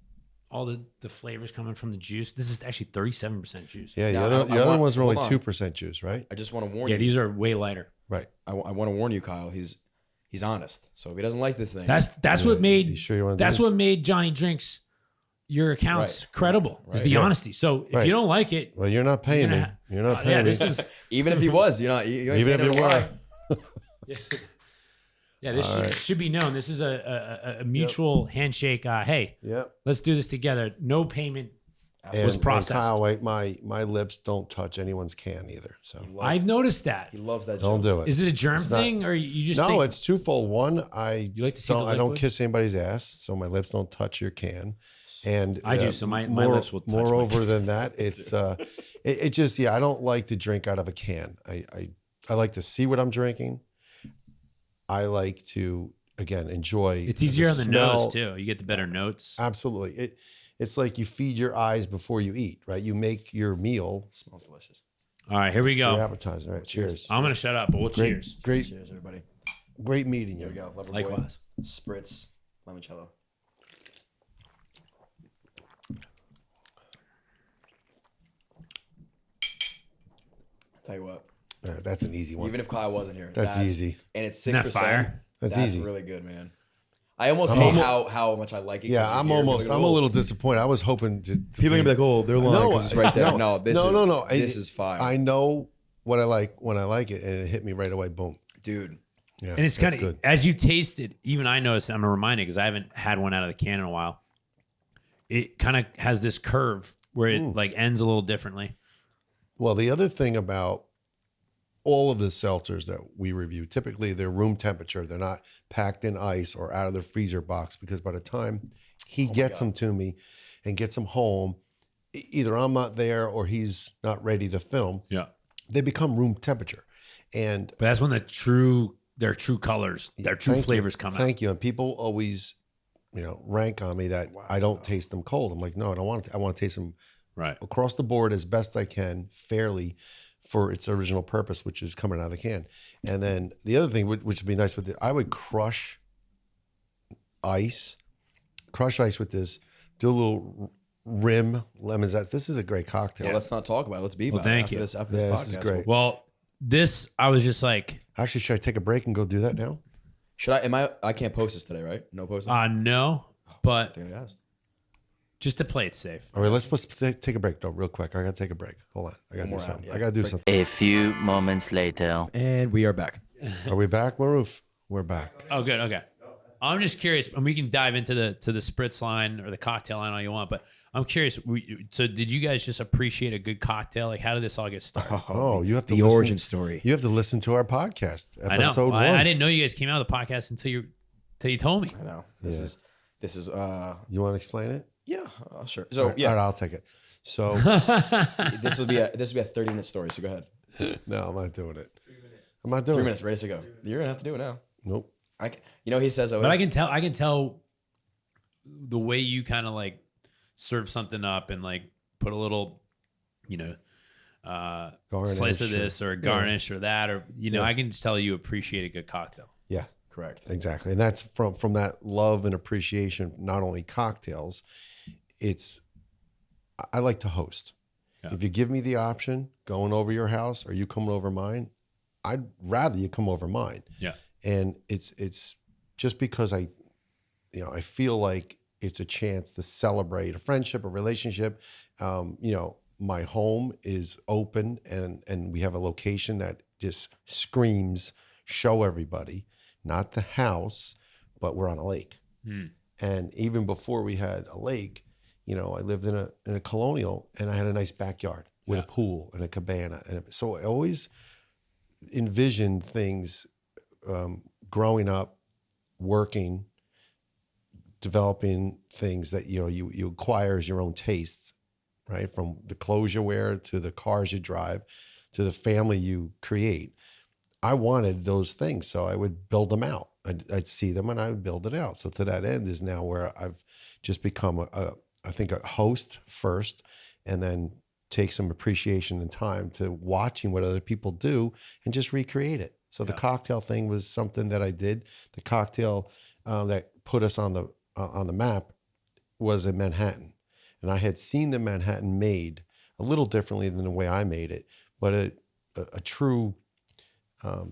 the flavors coming from the juice. This is actually 37% juice. Yeah, Now, the I other want- ones were only hold on. 2% juice, right? I just want to warn Yeah, you. these are way lighter. Right. I want to warn you, Kyle. He's honest. So if he doesn't like this thing, That's what made You sure you want to do that's this? what made Johnny Drinks your accounts Right. credible. Is the Yeah. honesty. So if Right. you don't like it, Well, you're not paying You're me. gonna You're not yeah, paying me. this is even if he was, you ain't Even if paying you him were. yeah, this All right. should be known. This is a mutual handshake. Hey, Yep. let's do this together. No payment was And processed. Kyle, wait, my lips don't touch anyone's can either. So I've noticed that. He loves that. don't joke. do it. Is it a germ not- thing, or you just No, think, it's twofold. One, You like to see the I don't liquid? kiss anybody's ass, so my lips don't touch your can. And I do, so my lips will touch my Moreover than that, it's it just I don't like to drink out of a can. I like to see what I'm drinking. I like to again enjoy. it's easier on the smell. nose too. You get the better notes. Absolutely, it's like you feed your eyes before you eat, right? You make your meal Smells delicious. All right, here we your go. appetizer. Right? Cheers. I'm gonna shut up, but we'll cheers. Great, Cheers, everybody. great meeting Here we you. go. Loverboy, Likewise. Spritz, limoncello. I'll tell you what. That's an easy one. Even if Kyle wasn't here, That's easy. And it's Isn't that 6%. fire? That's That's easy. really good, man. I almost hate how much I like it. 'cause Yeah, you're I'm here, almost. people I'm go, a "Oh." little disappointed. I was hoping to People are gonna be like, "Oh, they're lying because it's right there." No, this no. This is fire, I know what I like when I like it, and it hit me right away. Boom. dude. Yeah, And it's kind that's of, good. as you taste it, even I noticed, I'm reminded because I haven't had one out of the can in a while. It kind of has this curve where it like ends a little differently. Well, the other thing about all of the seltzers that we review, typically they're room temperature. They're not packed in ice or out of the freezer box, because by the time he gets them to me and gets them home, either I'm not there or he's not ready to film. Yeah. They become room temperature. And But that's when their true colors, their true flavors come out. Thank you. And people always, rank on me that I don't taste them cold. I'm like, no, I don't want to. I want to taste them Right. across the board as best I can, fairly, for its original purpose, which is coming out of the can. And then the other thing, which would be nice with it, I would crush ice with this, do a little rim lemon zest. This is a great cocktail. Well, let's not talk about it. Let's be about thank it you. after this podcast. This is great. Well, this, I was just like, Actually, should I take a break and go do that now? Should I can't post this today, right? No posting? no, but I think I asked. just to play it safe. All right, let's take a break though, real quick. I gotta take a break. Hold on, I gotta do more something. out, yeah. I gotta do Break. something. A few moments later. And we are back. Are we back, Maroof? We're back. Oh, good. Okay. I'm just curious, and we can dive into the spritz line or the cocktail line all you want, but I'm curious. So, did you guys just appreciate a good cocktail? Like, how did this all get started? Oh, you have to The listen- origin story. You have to listen to our podcast, I know. episode one. I didn't know you guys came out of the podcast until you told me. I know. This is You want to explain it? yeah, sure. So All yeah, right, I'll take it. So this will be a 30-minute story. So go ahead. no, I'm not doing it. I'm not doing 3 it. minutes, ready to go. You're gonna have to do it now. Nope. He says, But I can tell the way you kind of like serve something up and like put a little, Garnish slice of or- this or a garnish or that, or Yeah. I can just tell you appreciate a good cocktail. Yeah, correct. exactly. And that's from that love and appreciation. Not only cocktails, I like to host. Yeah. If you give me the option, going over your house or you coming over mine, I'd rather you come over mine. Yeah. And it's just because I feel like it's a chance to celebrate a friendship, a relationship. My home is open and we have a location that just screams, show everybody, not the house, but we're on a lake. And even before we had a lake, I lived in a colonial and I had a nice backyard with a pool and a cabana. And so I always envisioned things growing up, working, developing things that you acquire as your own tastes, right? From the clothes you wear to the cars you drive to the family you create. I wanted those things, so I would build them out. I'd see them and I would build it out. So to that end is now where I've just become I think a host first, and then take some appreciation and time to watching what other people do and just recreate it. So the cocktail thing was something that I did. The cocktail that put us on the map was in Manhattan. And I had seen the Manhattan made a little differently than the way I made it, but a true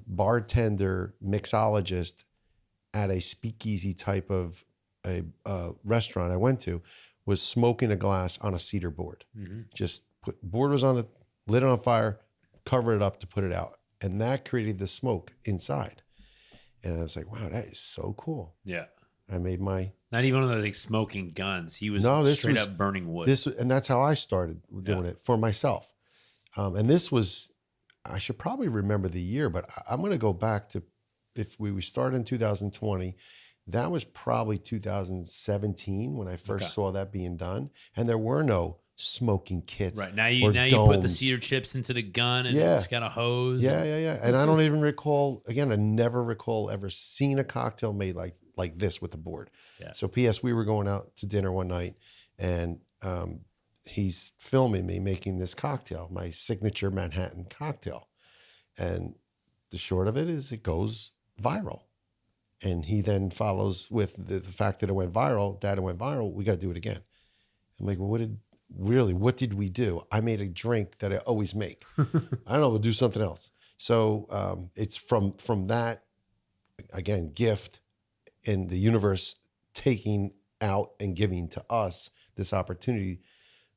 bartender, mixologist at a speakeasy type of a restaurant I went to was smoking a glass on a cedar board. Just board was on the, lit it on fire, covered it up to put it out. And that created the smoke inside. And I was like, wow, that is so cool. Yeah. I made my... Not even one of those like smoking guns. He was straight up burning wood. And that's how I started doing it for myself. And this was, I should probably remember the year, but I'm going to go back to, if we started in 2020, that was probably 2017 when I first saw that being done. And there were no smoking kits. Right. Now you put the domes. cedar chips into the gun and it's got a hose. Yeah. And I don't even recall, again, I never recall ever seeing a cocktail made like this with a board. Yeah. So P.S., we were going out to dinner one night and he's filming me making this cocktail, my signature Manhattan cocktail. And the short of it is it goes viral. And he then follows with the fact that it went viral, that it went viral, we got to do it again. I'm like, well, what did we do? I made a drink that I always make. I don't know, we'll do something else. So it's from that, again, gift and the universe taking out and giving to us this opportunity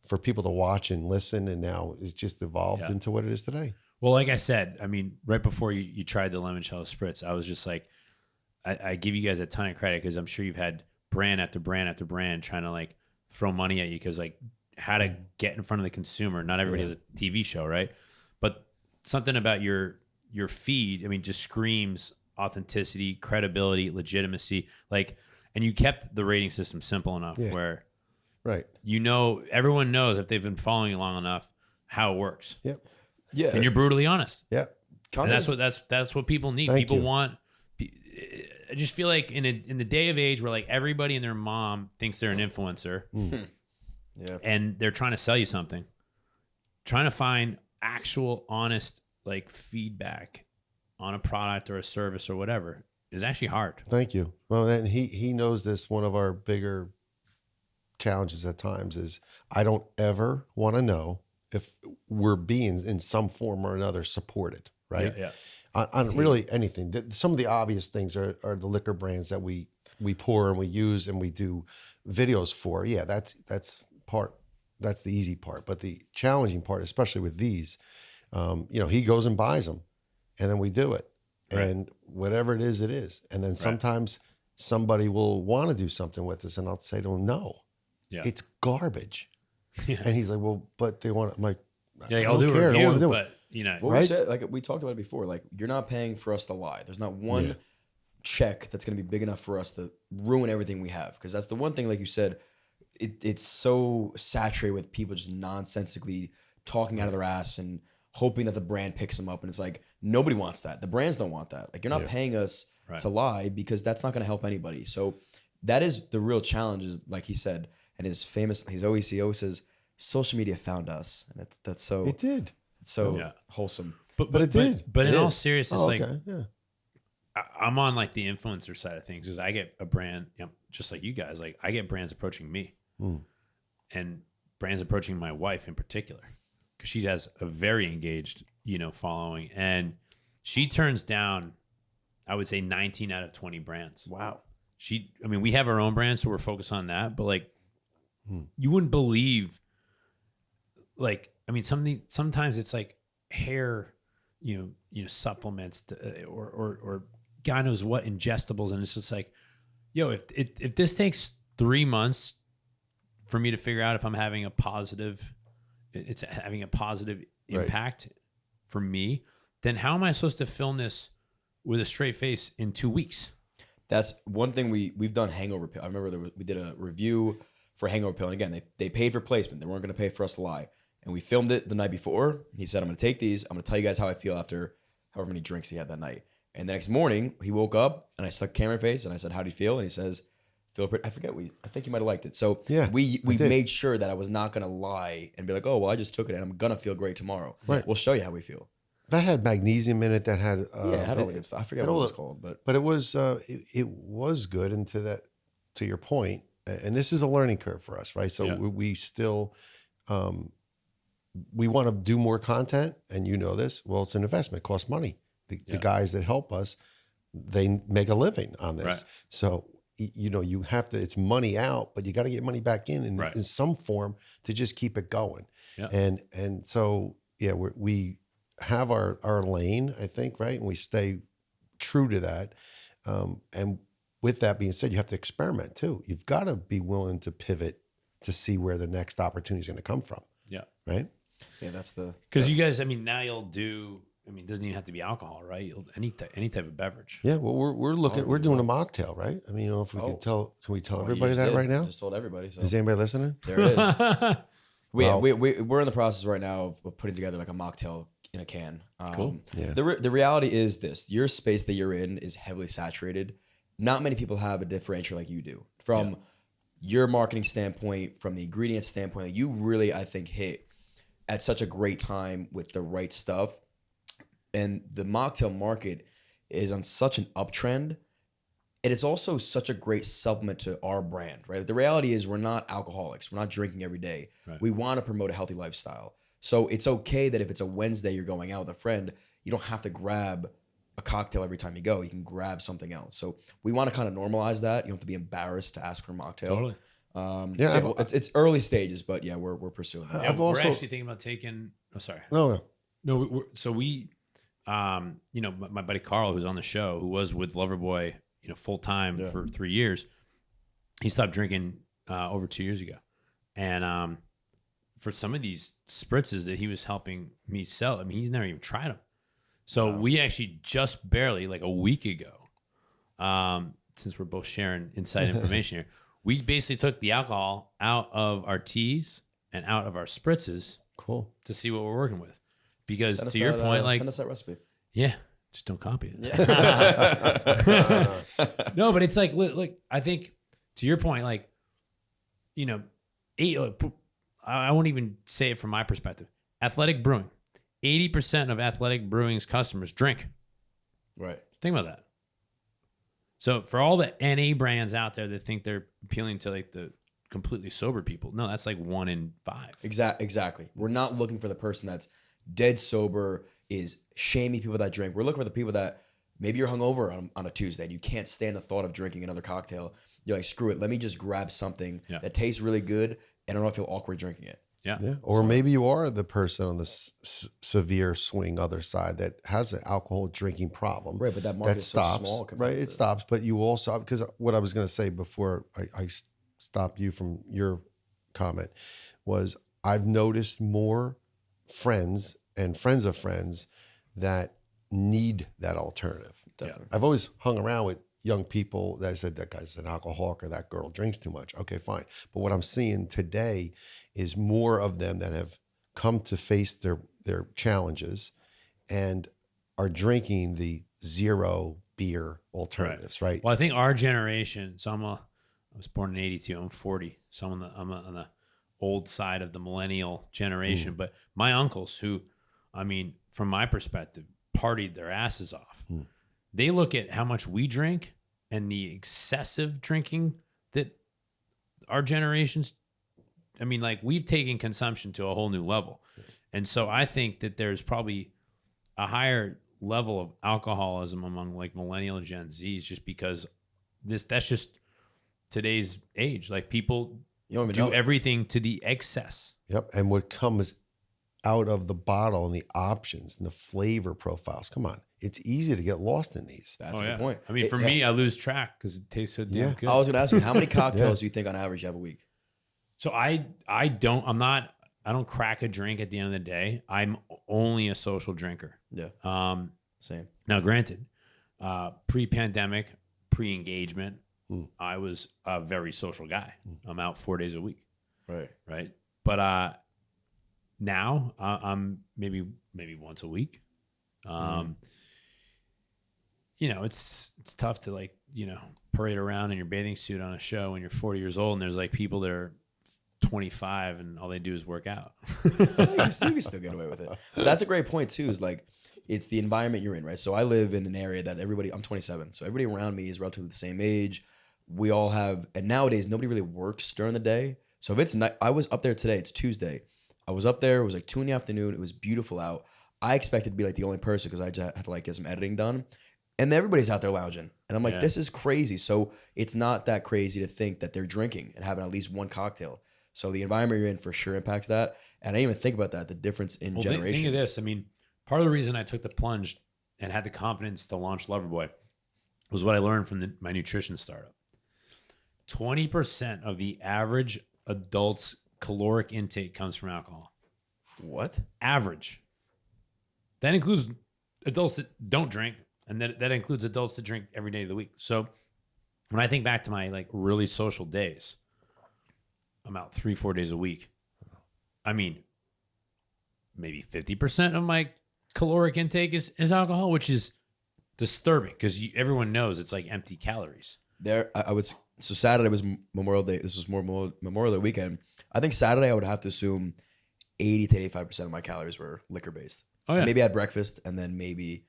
for people to watch and listen. And now it's just evolved into what it is today. Well, like I said, I mean, right before you tried the limoncello spritz, I was just like, I give you guys a ton of credit because I'm sure you've had brand after brand after brand trying to like throw money at you because like how to get in front of the consumer. Not everybody has a TV show, right? But something about your feed, I mean, just screams authenticity, credibility, legitimacy. Like, and you kept the rating system simple enough where, right, everyone knows if they've been following you long enough how it works. Yep. Yeah. And you're brutally honest. Yep. And that's what people need. Thank People you. want. I just feel like in the day of age where like everybody and their mom thinks they're an influencer, and they're trying to sell you something, trying to find actual honest like feedback on a product or a service or whatever is actually hard. Thank you. Well, and he knows this. One of our bigger challenges at times is I don't ever want to know if we're being in some form or another supported, right? Yeah. On really anything. Some of the obvious things are the liquor brands that we pour and we use and we do videos for. Yeah, that's the easy part. But the challenging part, especially with these, he goes and buys them, and then we do it, and whatever it is, it is. And then sometimes somebody will want to do something with us, and I'll say to him, "No, it's garbage." And he's like, "Well, but they want." I'm like, I'll do a review, but What we said, like we talked about it before, like you're not paying for us to lie. There's not one check that's going to be big enough for us to ruin everything we have. Because that's the one thing, like you said, it's so saturated with people just nonsensically talking out of their ass and hoping that the brand picks them up. And it's like, nobody wants that. The brands don't want that. Like you're not paying us to lie because that's not going to help anybody. So that is the real challenge is like he said, and he always says, social media found us. And that's so. It did. It's so wholesome. But it did. But in It all is. seriousness, I'm on like the influencer side of things because I get a brand, just like you guys, like I get brands approaching me and brands approaching my wife in particular because she has a very engaged, following, and she turns down, I would say 19 out of 20 brands. Wow. We have our own brand, so we're focused on that, but like you wouldn't believe, like, sometimes it's like hair, supplements or God knows what ingestibles. And it's just like, if this takes 3 months for me to figure out if I'm having it's having a positive impact for me, then how am I supposed to film this with a straight face in 2 weeks? That's one thing we've done hangover pill. I remember we did a review for hangover pill. And again, they paid for placement. They weren't going to pay for us to lie. And we filmed it the night before. He said, I'm going to take these. I'm going to tell you guys how I feel after however many drinks he had that night. And the next morning, he woke up and I stuck camera face and I said, how do you feel? And he says, feel pretty. I think you might have liked it. So we made sure that I was not going to lie and be like, oh, well, I just took it and I'm going to feel great tomorrow. Right. We'll show you how we feel. That had magnesium in it. That had it had all the good stuff. I forget what it was called, but it was it was good. And to your point, and this is a learning curve for us, right? So we still we want to do more content, and this. Well, it's an investment; it costs money. The guys that help us, they make a living on this. Right. So you have to. It's money out, but you got to get money back in some form to just keep it going. Yeah. And so we have our lane, I think, right, and we stay true to that. And with that being said, you have to experiment too. You've got to be willing to pivot to see where the next opportunity is going to come from. Yeah. Right. Yeah, that's because you guys. Now you'll do. It doesn't even have to be alcohol, right? Any type of beverage. Yeah. Well, we're looking. We're doing a mocktail, right? If we can tell. Can we tell everybody that right now? Just told everybody. So. Is anybody listening? There it is. We're in the process right now of putting together like a mocktail in a can. Cool. Yeah. The reality is this: your space that you're in is heavily saturated. Not many people have a differentiator like you do. From your marketing standpoint, from the ingredient standpoint, you really, I think, hit at such a great time with the right stuff. And the mocktail market is on such an uptrend. And it's also such a great supplement to our brand, right? The reality is we're not alcoholics. We're not drinking every day. Right. We want to promote a healthy lifestyle. So it's okay that if it's a Wednesday, you're going out with a friend, you don't have to grab a cocktail every time you go. You can grab something else. So we want to kind of normalize that. You don't have to be embarrassed to ask for a mocktail. Totally. So it's early stages, but we're pursuing that. We're actually thinking about taking. Oh, sorry. No. No, my buddy Carl, who's on the show, who was with Loverboy, full time for 3 years, he stopped drinking over 2 years ago, and for some of these spritzes that he was helping me sell, I mean, he's never even tried them. So we actually just barely, like a week ago, since we're both sharing inside information here, we basically took the alcohol out of our teas and out of our spritzes. Cool. To see what we're working with. Because to your point, like, send us that recipe. Yeah, just don't copy it. Yeah. No, but it's like, look, I think to your point, like, I won't even say it from my perspective. Athletic Brewing, 80% of Athletic Brewing's customers drink. Right. Think about that. So for all the NA brands out there that think they're appealing to like the completely sober people, no, that's like 1 in 5. Exactly. We're not looking for the person that's dead sober, is shaming people that drink. We're looking for the people that maybe you're hungover on a Tuesday and you can't stand the thought of drinking another cocktail. You're like, screw it. Let me just grab something that tastes really good and I don't feel awkward drinking it. Yeah. Or maybe you are the person on the severe swing other side that has an alcohol drinking problem. Right, but that market is so small. Right, it stops. But you also, because what I was going to say before I stop you from your comment was I've noticed more friends and friends of friends that need that alternative. Definitely. I've always hung around with young people that said that guy's an alcoholic or that girl drinks too much. Okay, fine. But what I'm seeing today is more of them that have come to face their challenges and are drinking the zero beer alternatives, right? Well, I think our generation, so I was born in 82, I'm 40. So I'm on the old side of the millennial generation. But my uncles who, I mean, from my perspective, partied their asses off. They look at how much we drink and the excessive drinking that our generations, I mean, like we've taken consumption to a whole new level. And so I think that there's probably a higher level of alcoholism among like millennial and Gen Zs just because that's just today's age. Like people do everything to the excess. Yep. And what comes out of the bottle and the options and the flavor profiles. Come on. It's easy to get lost in these. That's a good point. I mean, for me, I lose track because it tastes so damn good. I was going to ask you, how many cocktails do you think on average you have a week? So I don't crack a drink at the end of the day. I'm only a social drinker. Yeah. Same. Now, granted, pre-pandemic, pre-engagement, I was a very social guy. I'm out 4 days a week. Right. But now I'm maybe once a week. It's tough to like, parade around in your bathing suit on a show when you're 40 years old and there's like people that are 25 and all they do is work out. You can still get away with it. But that's a great point too, is like, it's the environment you're in, right? So I live in an area that I'm 27. So everybody around me is relatively the same age. We all have, and nowadays nobody really works during the day. So if it's night, I was up there today, it's Tuesday. I was up there, it was like 2 PM. It was beautiful out. I expected to be like the only person because I just had to like get some editing done. And everybody's out there lounging. And I'm like, this is crazy. So it's not that crazy to think that they're drinking and having at least one cocktail. So the environment you're in for sure impacts that. And I didn't even think about that, the difference in generations. Think of this. I mean, part of the reason I took the plunge and had the confidence to launch Loverboy was what I learned from my nutrition startup. 20% of the average adult's caloric intake comes from alcohol. What? Average. That includes adults that don't drink, and that includes adults that drink every day of the week. So when I think back to my like really social days, I'm out 3-4 days a week. I mean, maybe 50% of my caloric intake is alcohol, which is disturbing because everyone knows it's like empty calories. So Saturday was Memorial Day. This was more Memorial Day weekend. I think Saturday I would have to assume 80 to 85% of my calories were liquor based. Oh yeah. Maybe I had breakfast and then maybe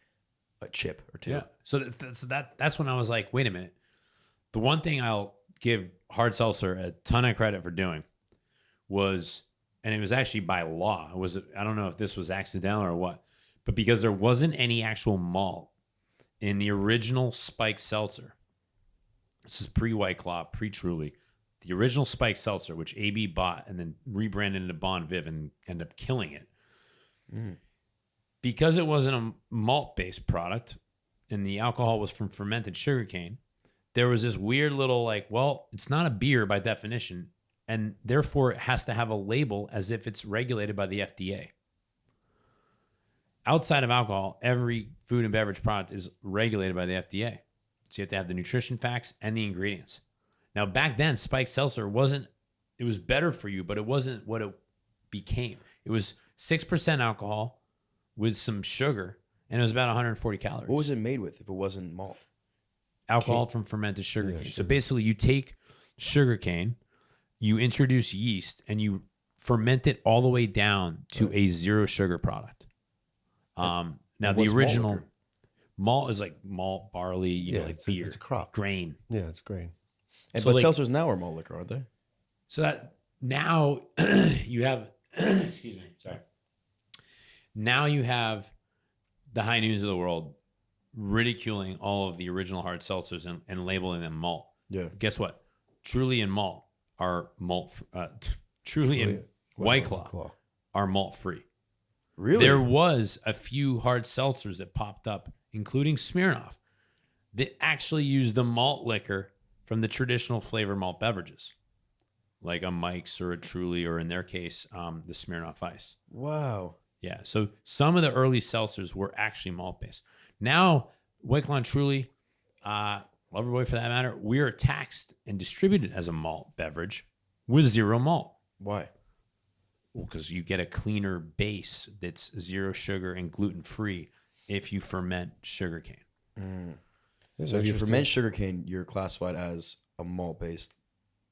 a chip or two. Yeah. So that's when I was like, wait a minute. The one thing I'll give hard seltzer a ton of credit for doing was, and it was actually by law. I don't know if this was accidental or what, but because there wasn't any actual malt in the original spiked seltzer. This is pre-White Claw, pre-Truly. The original spiked seltzer, which AB bought and then rebranded into Bon Viv and ended up killing it. because it wasn't a malt-based product and the alcohol was from fermented sugarcane, there was this weird little like, well, it's not a beer by definition, and therefore it has to have a label as if it's regulated by the FDA. Outside of alcohol, every food and beverage product is regulated by the FDA. So you have to have the nutrition facts and the ingredients. Now, back then, spiked seltzer it was better for you, but it wasn't what it became. It was 6% alcohol with some sugar, and it was about 140 calories. What was it made with if it wasn't malt? Alcohol from fermented sugarcane. So basically, you take sugarcane, you introduce yeast, and you ferment it all the way down to a zero sugar product. Now, the original malt is like malt, barley, you know, like beer. It's a crop. Grain. Yeah, it's grain. And So, but like- seltzers now are malt liquor, aren't they? So that now you have, excuse me, sorry. Now you have the High Noons of the world ridiculing all of the original hard seltzers and labeling them malt. Yeah. Guess what? Truly and malt are Truly and White Claw are malt free. Really? There was a few hard seltzers that popped up, including Smirnoff, that actually used the malt liquor from the traditional flavor malt beverages, like a Mike's or a Truly, or in their case, the Smirnoff Ice. Wow. Yeah. So some of the early seltzers were actually malt based. Now, White Claw and Truly, Loverboy for that matter, we are taxed and distributed as a malt beverage with zero malt. Why? Well, because you get a cleaner base that's zero sugar and gluten free if you ferment sugarcane. So if you ferment sugarcane, you're classified as a malt-based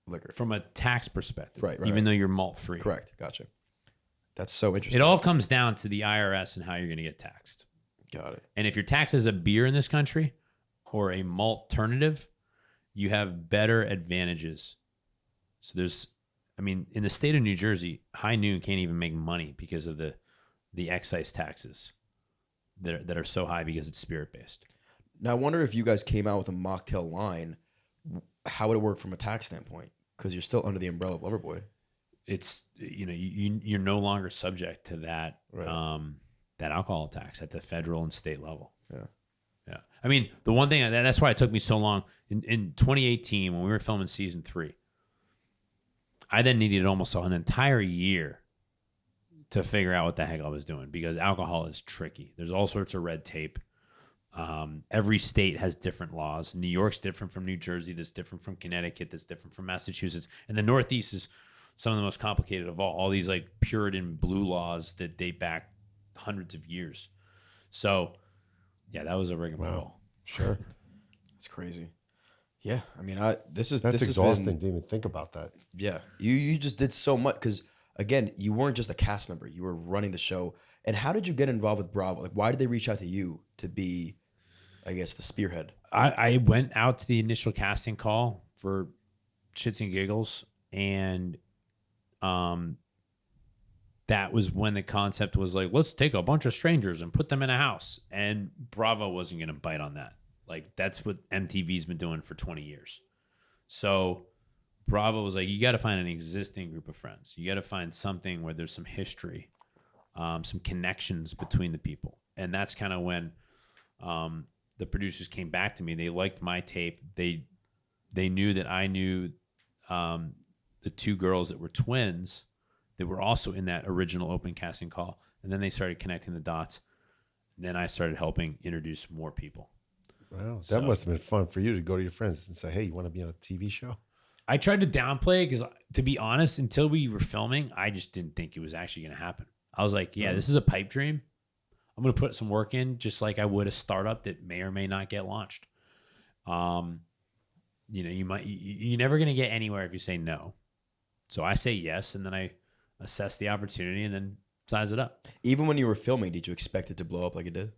liquor. From a tax perspective, Right, even though you're malt free. Correct. Gotcha. That's so interesting. It all comes down to the IRS and how you're going to get taxed. Got it. And if you're taxed as a beer in this country or a malt alternative, you have better advantages. So in the state of New Jersey, High Noon can't even make money because of the excise taxes that are so high because it's spirit based. Now, I wonder if you guys came out with a mocktail line, how would it work from a tax standpoint? Because you're still under the umbrella of Loverboy. It's you're no longer subject to that that alcohol tax at the federal and state level. Yeah. I mean, the one thing that's why it took me so long in 2018 when we were filming season 3. I then needed almost an entire year to figure out what the heck I was doing because alcohol is tricky. There's all sorts of red tape. Every state has different laws. New York's different from New Jersey. That's different from Connecticut. That's different from Massachusetts. And the Northeast is some of the most complicated of all these like Puritan blue laws that date back hundreds of years. So, yeah, that was a rigmarole. Wow. Sure. That's crazy. Yeah, I mean, That's this has exhausting been- to even think about that. Yeah, you just did so much because again, you weren't just a cast member; you were running the show. And how did you get involved with Bravo? Like, why did they reach out to you to be, I guess, the spearhead? I went out to the initial casting call for shits and giggles, and that was when the concept was like, let's take a bunch of strangers and put them in a house. And Bravo wasn't going to bite on that. Like, that's what MTV's been doing for 20 years. So Bravo was like, you got to find an existing group of friends. You got to find something where there's some history, some connections between the people. And that's kind of when the producers came back to me. They liked my tape. They knew that I knew the two girls that were twins that were also in that original open casting call. And then they started connecting the dots. And then I started helping introduce more people. Wow. That must have been fun for you to go to your friends and say, hey, you want to be on a TV show? I tried to downplay it because, to be honest, until we were filming, I just didn't think it was actually going to happen. I was like, yeah, this is a pipe dream. I'm going to put some work in just like I would a startup that may or may not get launched. You're never going to get anywhere if you say no. So I say yes, and then I assess the opportunity and then size it up. Even when you were filming, did you expect it to blow up like it did?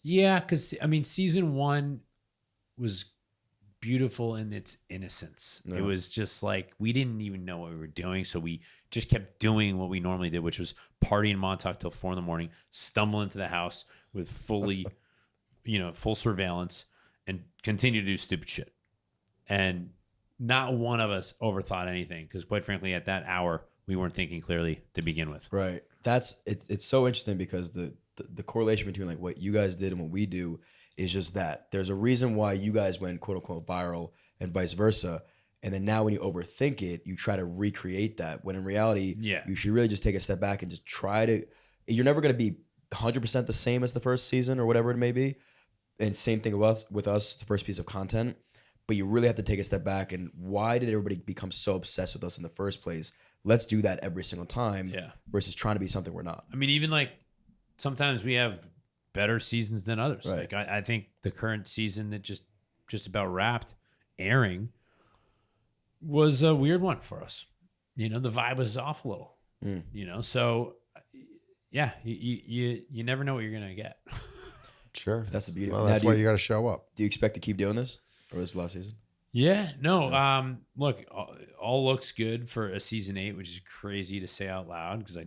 Yeah, because season 1 was beautiful in its innocence. Yeah. It was just like we didn't even know what we were doing, so we just kept doing what we normally did, which was party in Montauk till 4 a.m, stumble into the house with fully, full surveillance, and continue to do stupid shit. And not one of us overthought anything because, quite frankly, at that hour we weren't thinking clearly to begin with. Right. It's so interesting because the correlation between like what you guys did and what we do is just that there's a reason why you guys went quote unquote viral and vice versa. And then now when you overthink it, you try to recreate that when in reality, you should really just take a step back and just try to, you're never going to be 100% the same as the first season or whatever it may be. And same thing with us, the first piece of content. But you really have to take a step back and why did everybody become so obsessed with us in the first place? Let's do that every single time versus trying to be something we're not. I mean, even like sometimes we have better seasons than others. Right. Like I think the current season that just about wrapped airing was a weird one for us. The vibe was off a little, so yeah, you never know what you're going to get. Sure. That's the beauty. Well, that's why you got to show up. Do you expect to keep doing this or is this last season? Yeah, no. Look, all looks good for a season 8, which is crazy to say out loud because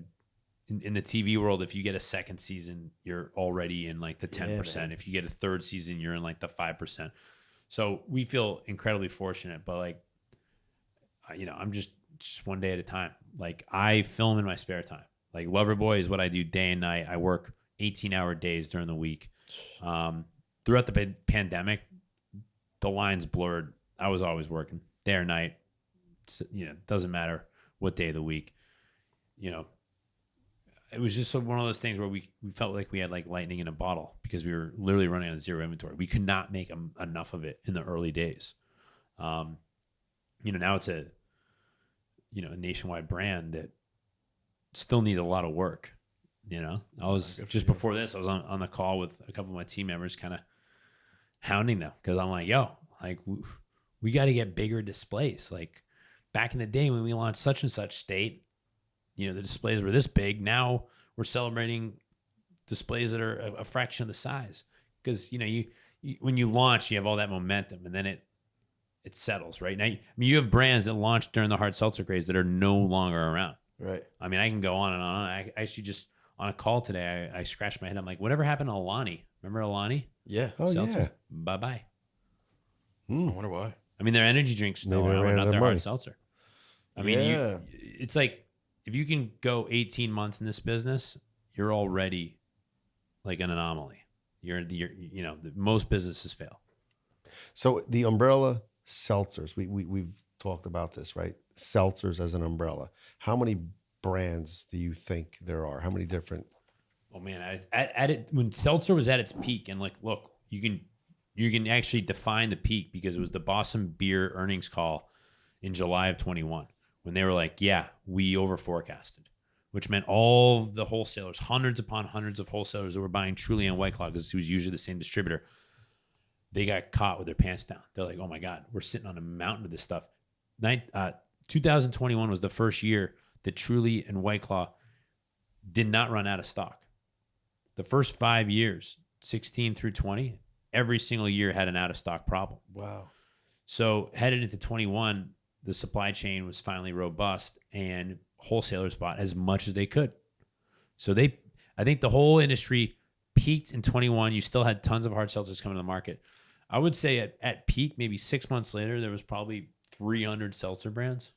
in the TV world, if you get a second season, you're already in like the 10%. Man. If you get a third season, you're in like the 5%. So we feel incredibly fortunate, but like, I'm just one day at a time. Like I film in my spare time. Like Loverboy is what I do day and night. I work 18-hour days during the week. Throughout the pandemic, the lines blurred. I was always working day or night. Doesn't matter what day of the week. It was just one of those things where we felt like we had like lightning in a bottle because we were literally running on zero inventory. We could not make enough of it in the early days. Now it's a nationwide brand that still needs a lot of work. I was just before this, I was on the call with a couple of my team members, kind of hounding them because I'm like, we got to get bigger displays. Like back in the day when we launched such and such state, the displays were this big. Now we're celebrating displays that are a fraction of the size because you when you launch, you have all that momentum, and then it settles right now. You have brands that launched during the hard seltzer craze that are no longer around. Right. I mean, I can go on and on. I actually just on a call today, I scratched my head. I'm like, whatever happened to Alani? Remember Alani? Yeah. Oh, Seltzer. yeah. Bye-bye. I wonder why. I mean, their energy drinks still Maybe they are, ran not out of their money. hard seltzer. I mean, it's like if you can go 18 months in this business, you're already like an anomaly. Most businesses fail. So the umbrella seltzers, we've talked about this, right? Seltzers as an umbrella. How many brands do you think there are? How many different? Oh man, at it when seltzer was at its peak, and like, look, you can actually define the peak because it was the Boston Beer earnings call in July of 21 when they were like, yeah, we over forecasted, which meant all the wholesalers, hundreds upon hundreds of wholesalers that were buying Truly and White Claw because it was usually the same distributor. They got caught with their pants down. They're like, oh my God, we're sitting on a mountain of this stuff. 2021 was the first year that Truly and White Claw did not run out of stock. The first 5 years, 16 through 20, every single year had an out of stock problem. Wow. So headed into 21, the supply chain was finally robust and wholesalers bought as much as they could. So I think the whole industry peaked in 21. You still had tons of hard seltzers coming to the market. I would say at peak, maybe 6 months later, there was probably 300 seltzer brands.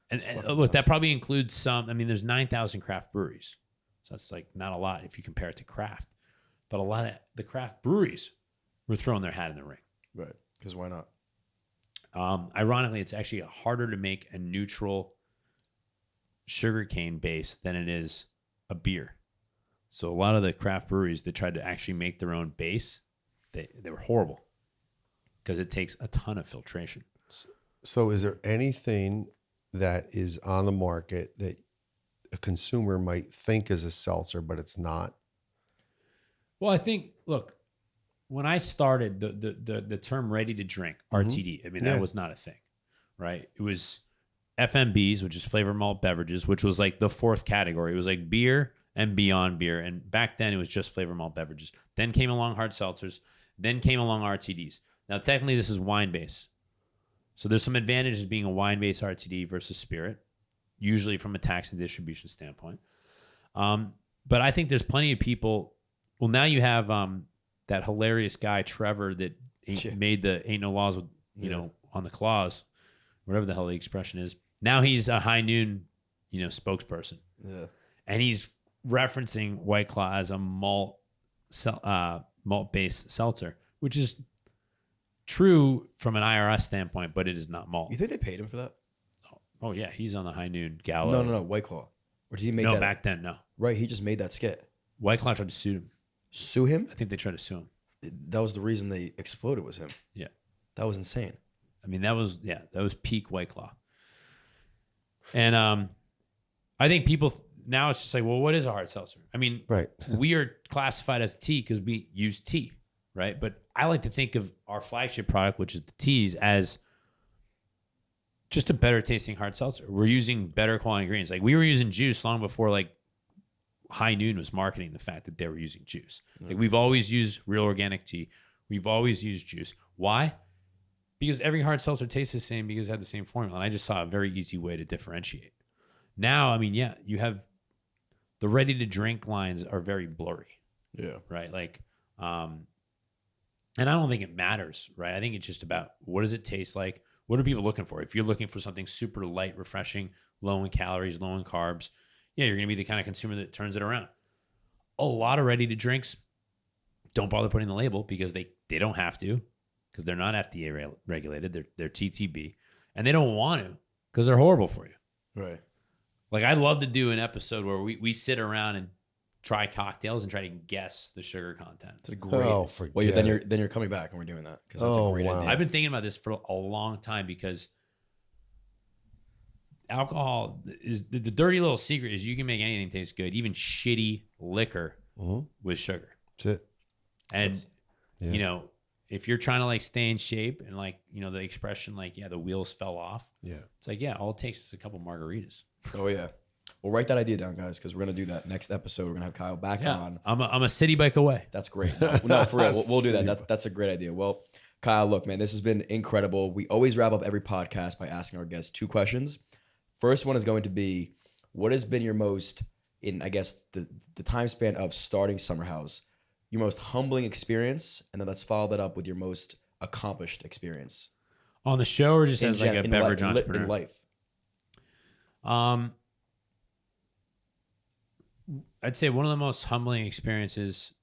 And look, that probably includes some. I mean, there's 9,000 craft breweries. So that's like not a lot if you compare it to craft. But a lot of the craft breweries were throwing their hat in the ring. Right. Because why not? Ironically, it's actually harder to make a neutral sugarcane base than it is a beer. So a lot of the craft breweries that tried to actually make their own base, they were horrible because it takes a ton of filtration. So is there anything that is on the market that a consumer might think is a seltzer, but it's not? Well, I think, look, when I started, the term ready to drink, RTD, I mean, that was not a thing, right? It was FMBs, which is flavor malt beverages, which was like the fourth category. It was like beer and beyond beer. And back then it was just flavor malt beverages. Then came along hard seltzers. Then came along RTDs. Now, technically, this is wine-based. So there's some advantages being a wine-based RTD versus spirit, usually from a tax and distribution standpoint. But I think there's plenty of people. Well, now you have that hilarious guy, Trevor, that made the Ain't No Laws with, on the claws, whatever the hell the expression is. Now he's a high noon spokesperson. Yeah. And he's referencing White Claw as a malt-based seltzer, which is true from an IRS standpoint, but it is not malt. You think they paid him for that? Oh yeah, he's on the High Noon Gala. No, White Claw. Or did he make that? No, back then, no. Right, he just made that skit. White Claw tried to sue him. Sue him? I think they tried to sue him. That was the reason they exploded, was him. Yeah. That was insane. I mean, that was peak White Claw. And I think people now it's just like, well, what is a hard seltzer? I mean, Right. we are classified as tea because we use tea, right? But I like to think of our flagship product, which is the teas, as just a better tasting hard seltzer. We're using better quality ingredients. Like we were using juice long before like High Noon was marketing the fact that they were using juice. Like we've always used real organic tea. We've always used juice. Why? Because every hard seltzer tastes the same because it had the same formula. And I just saw a very easy way to differentiate. Now, I mean, yeah, you have the ready to drink lines are very blurry, Yeah. right? Like, and I don't think it matters, right? I think it's just about what does it taste like? What are people looking for? If you're looking for something super light, refreshing, low in calories, low in carbs, yeah, you're going to be the kind of consumer that turns it around. A lot of ready to drinks don't bother putting the label because they don't have to, because they're not FDA regulated. They're TTB, and they don't want to because they're horrible for you. Right. Like I'd love to do an episode where we sit around and try cocktails and try to guess the sugar content. It's a great. Oh, forget well, then it. you're coming back and we're doing that because that's a great wow. idea. I've been thinking about this for a long time because alcohol is the dirty little secret is you can make anything taste good, even shitty liquor with sugar. That's it. And yeah. you know, if you're trying to like stay in shape and like, you know, the expression like, yeah, the wheels fell off. Yeah. It's like, yeah, all it takes is a couple margaritas. Oh yeah. Well, write that idea down, guys, because we're gonna do that next episode. We're gonna have Kyle back on. I'm a city bike away. That's great. No, for real, we'll do that. That's a great idea. Well, Kyle, look, man, this has been incredible. We always wrap up every podcast by asking our guests 2 questions. First one is going to be, what has been your most, in I guess the time span of starting Summer House, your most humbling experience, and then let's follow that up with your most accomplished experience On the show or just in as like a beverage entrepreneur? in life. I'd say one of the most humbling experiences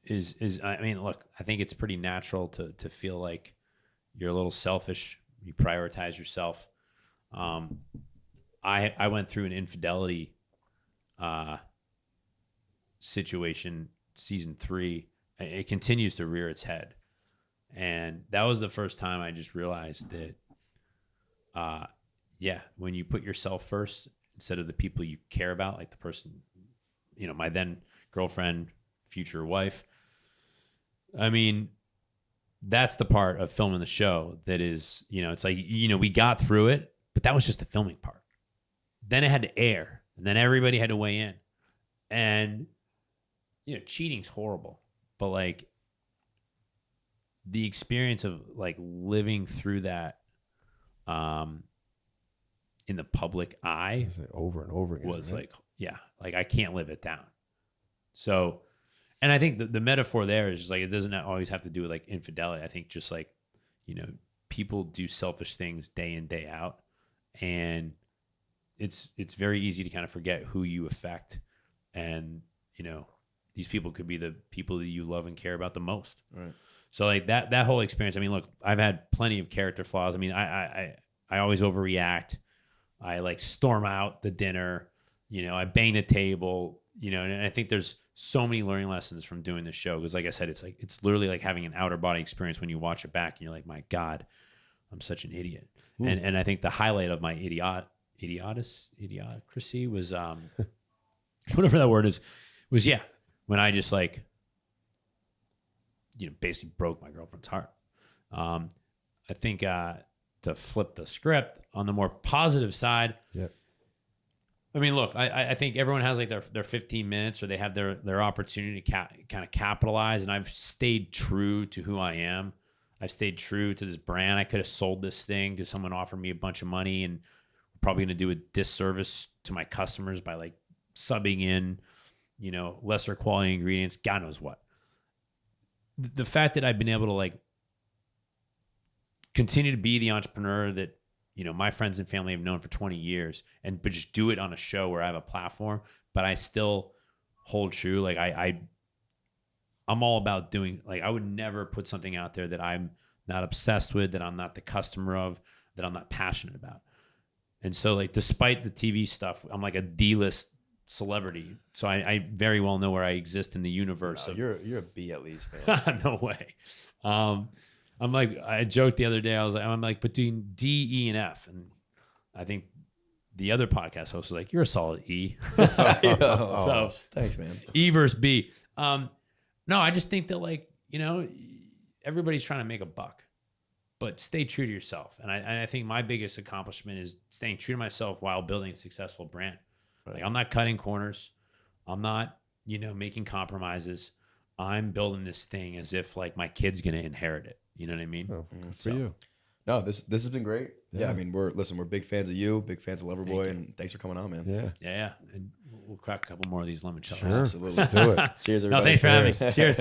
is I mean, look, I think it's pretty natural to feel like you're a little selfish. You prioritize yourself. I went through an infidelity situation season 3. It continues to rear its head. And that was the first time I just realized that, when you put yourself first instead of the people you care about, like the person, you know, my then girlfriend, future wife. I mean, that's the part of filming the show that is, you know, it's like, you know, we got through it, but that was just the filming part. Then it had to air, and then everybody had to weigh in. And, you know, cheating's horrible, but like the experience of like living through that in the public eye Over and over again. was right? like I can't live it down. So, and I think the metaphor there is just like, it doesn't always have to do with like infidelity. I think just like, you know, people do selfish things day in, day out. And it's very easy to kind of forget who you affect. And, you know, these people could be the people that you love and care about the most. Right. So like that whole experience, I mean, look, I've had plenty of character flaws. I mean, I always overreact. I like storm out the dinner, you know, I bang the table, you know, and I think there's so many learning lessons from doing this show. Cause like I said, it's literally like having an outer body experience when you watch it back and you're like, my God, I'm such an idiot. And I think the highlight of my idiocracy was, whatever that word is, was when I just like, you know, basically broke my girlfriend's heart. I think, to flip the script on the more positive side. Yeah. I mean, look, I think everyone has like their 15 minutes or they have their opportunity to kind of capitalize. And I've stayed true to who I am. I've stayed true to this brand. I could have sold this thing because someone offered me a bunch of money and probably going to do a disservice to my customers by like subbing in, you know, lesser quality ingredients, God knows what. The fact that I've been able to like continue to be the entrepreneur that my friends and family have known for 20 years, but just do it on a show where I have a platform, but I still hold true. Like I'm all about doing, like, I would never put something out there that I'm not obsessed with, that I'm not the customer of, that I'm not passionate about. And so, like, despite the TV stuff, I'm like a D-list celebrity. So I very well know where I exist in the universe. No, you're a B at least, man. No way. I'm like, I joked the other day, I'm like between D, E, and F. And I think the other podcast host was like, you're a solid E. So thanks, man. E versus B. No, I just think that, like, everybody's trying to make a buck, but stay true to yourself. And I think my biggest accomplishment is staying true to myself while building a successful brand. Right. Like, I'm not cutting corners. I'm not, making compromises. I'm building this thing as if, like, my kid's going to inherit it. You know what I mean? Oh, for you. No, this has been great. Yeah, I mean, we're big fans of you, big fans of Loverboy, and thanks for coming on, man. Yeah. And we'll crack a couple more of these limoncellos. Sure. Absolutely. Let's do it. Cheers, everybody. No, thanks for having me. Cheers.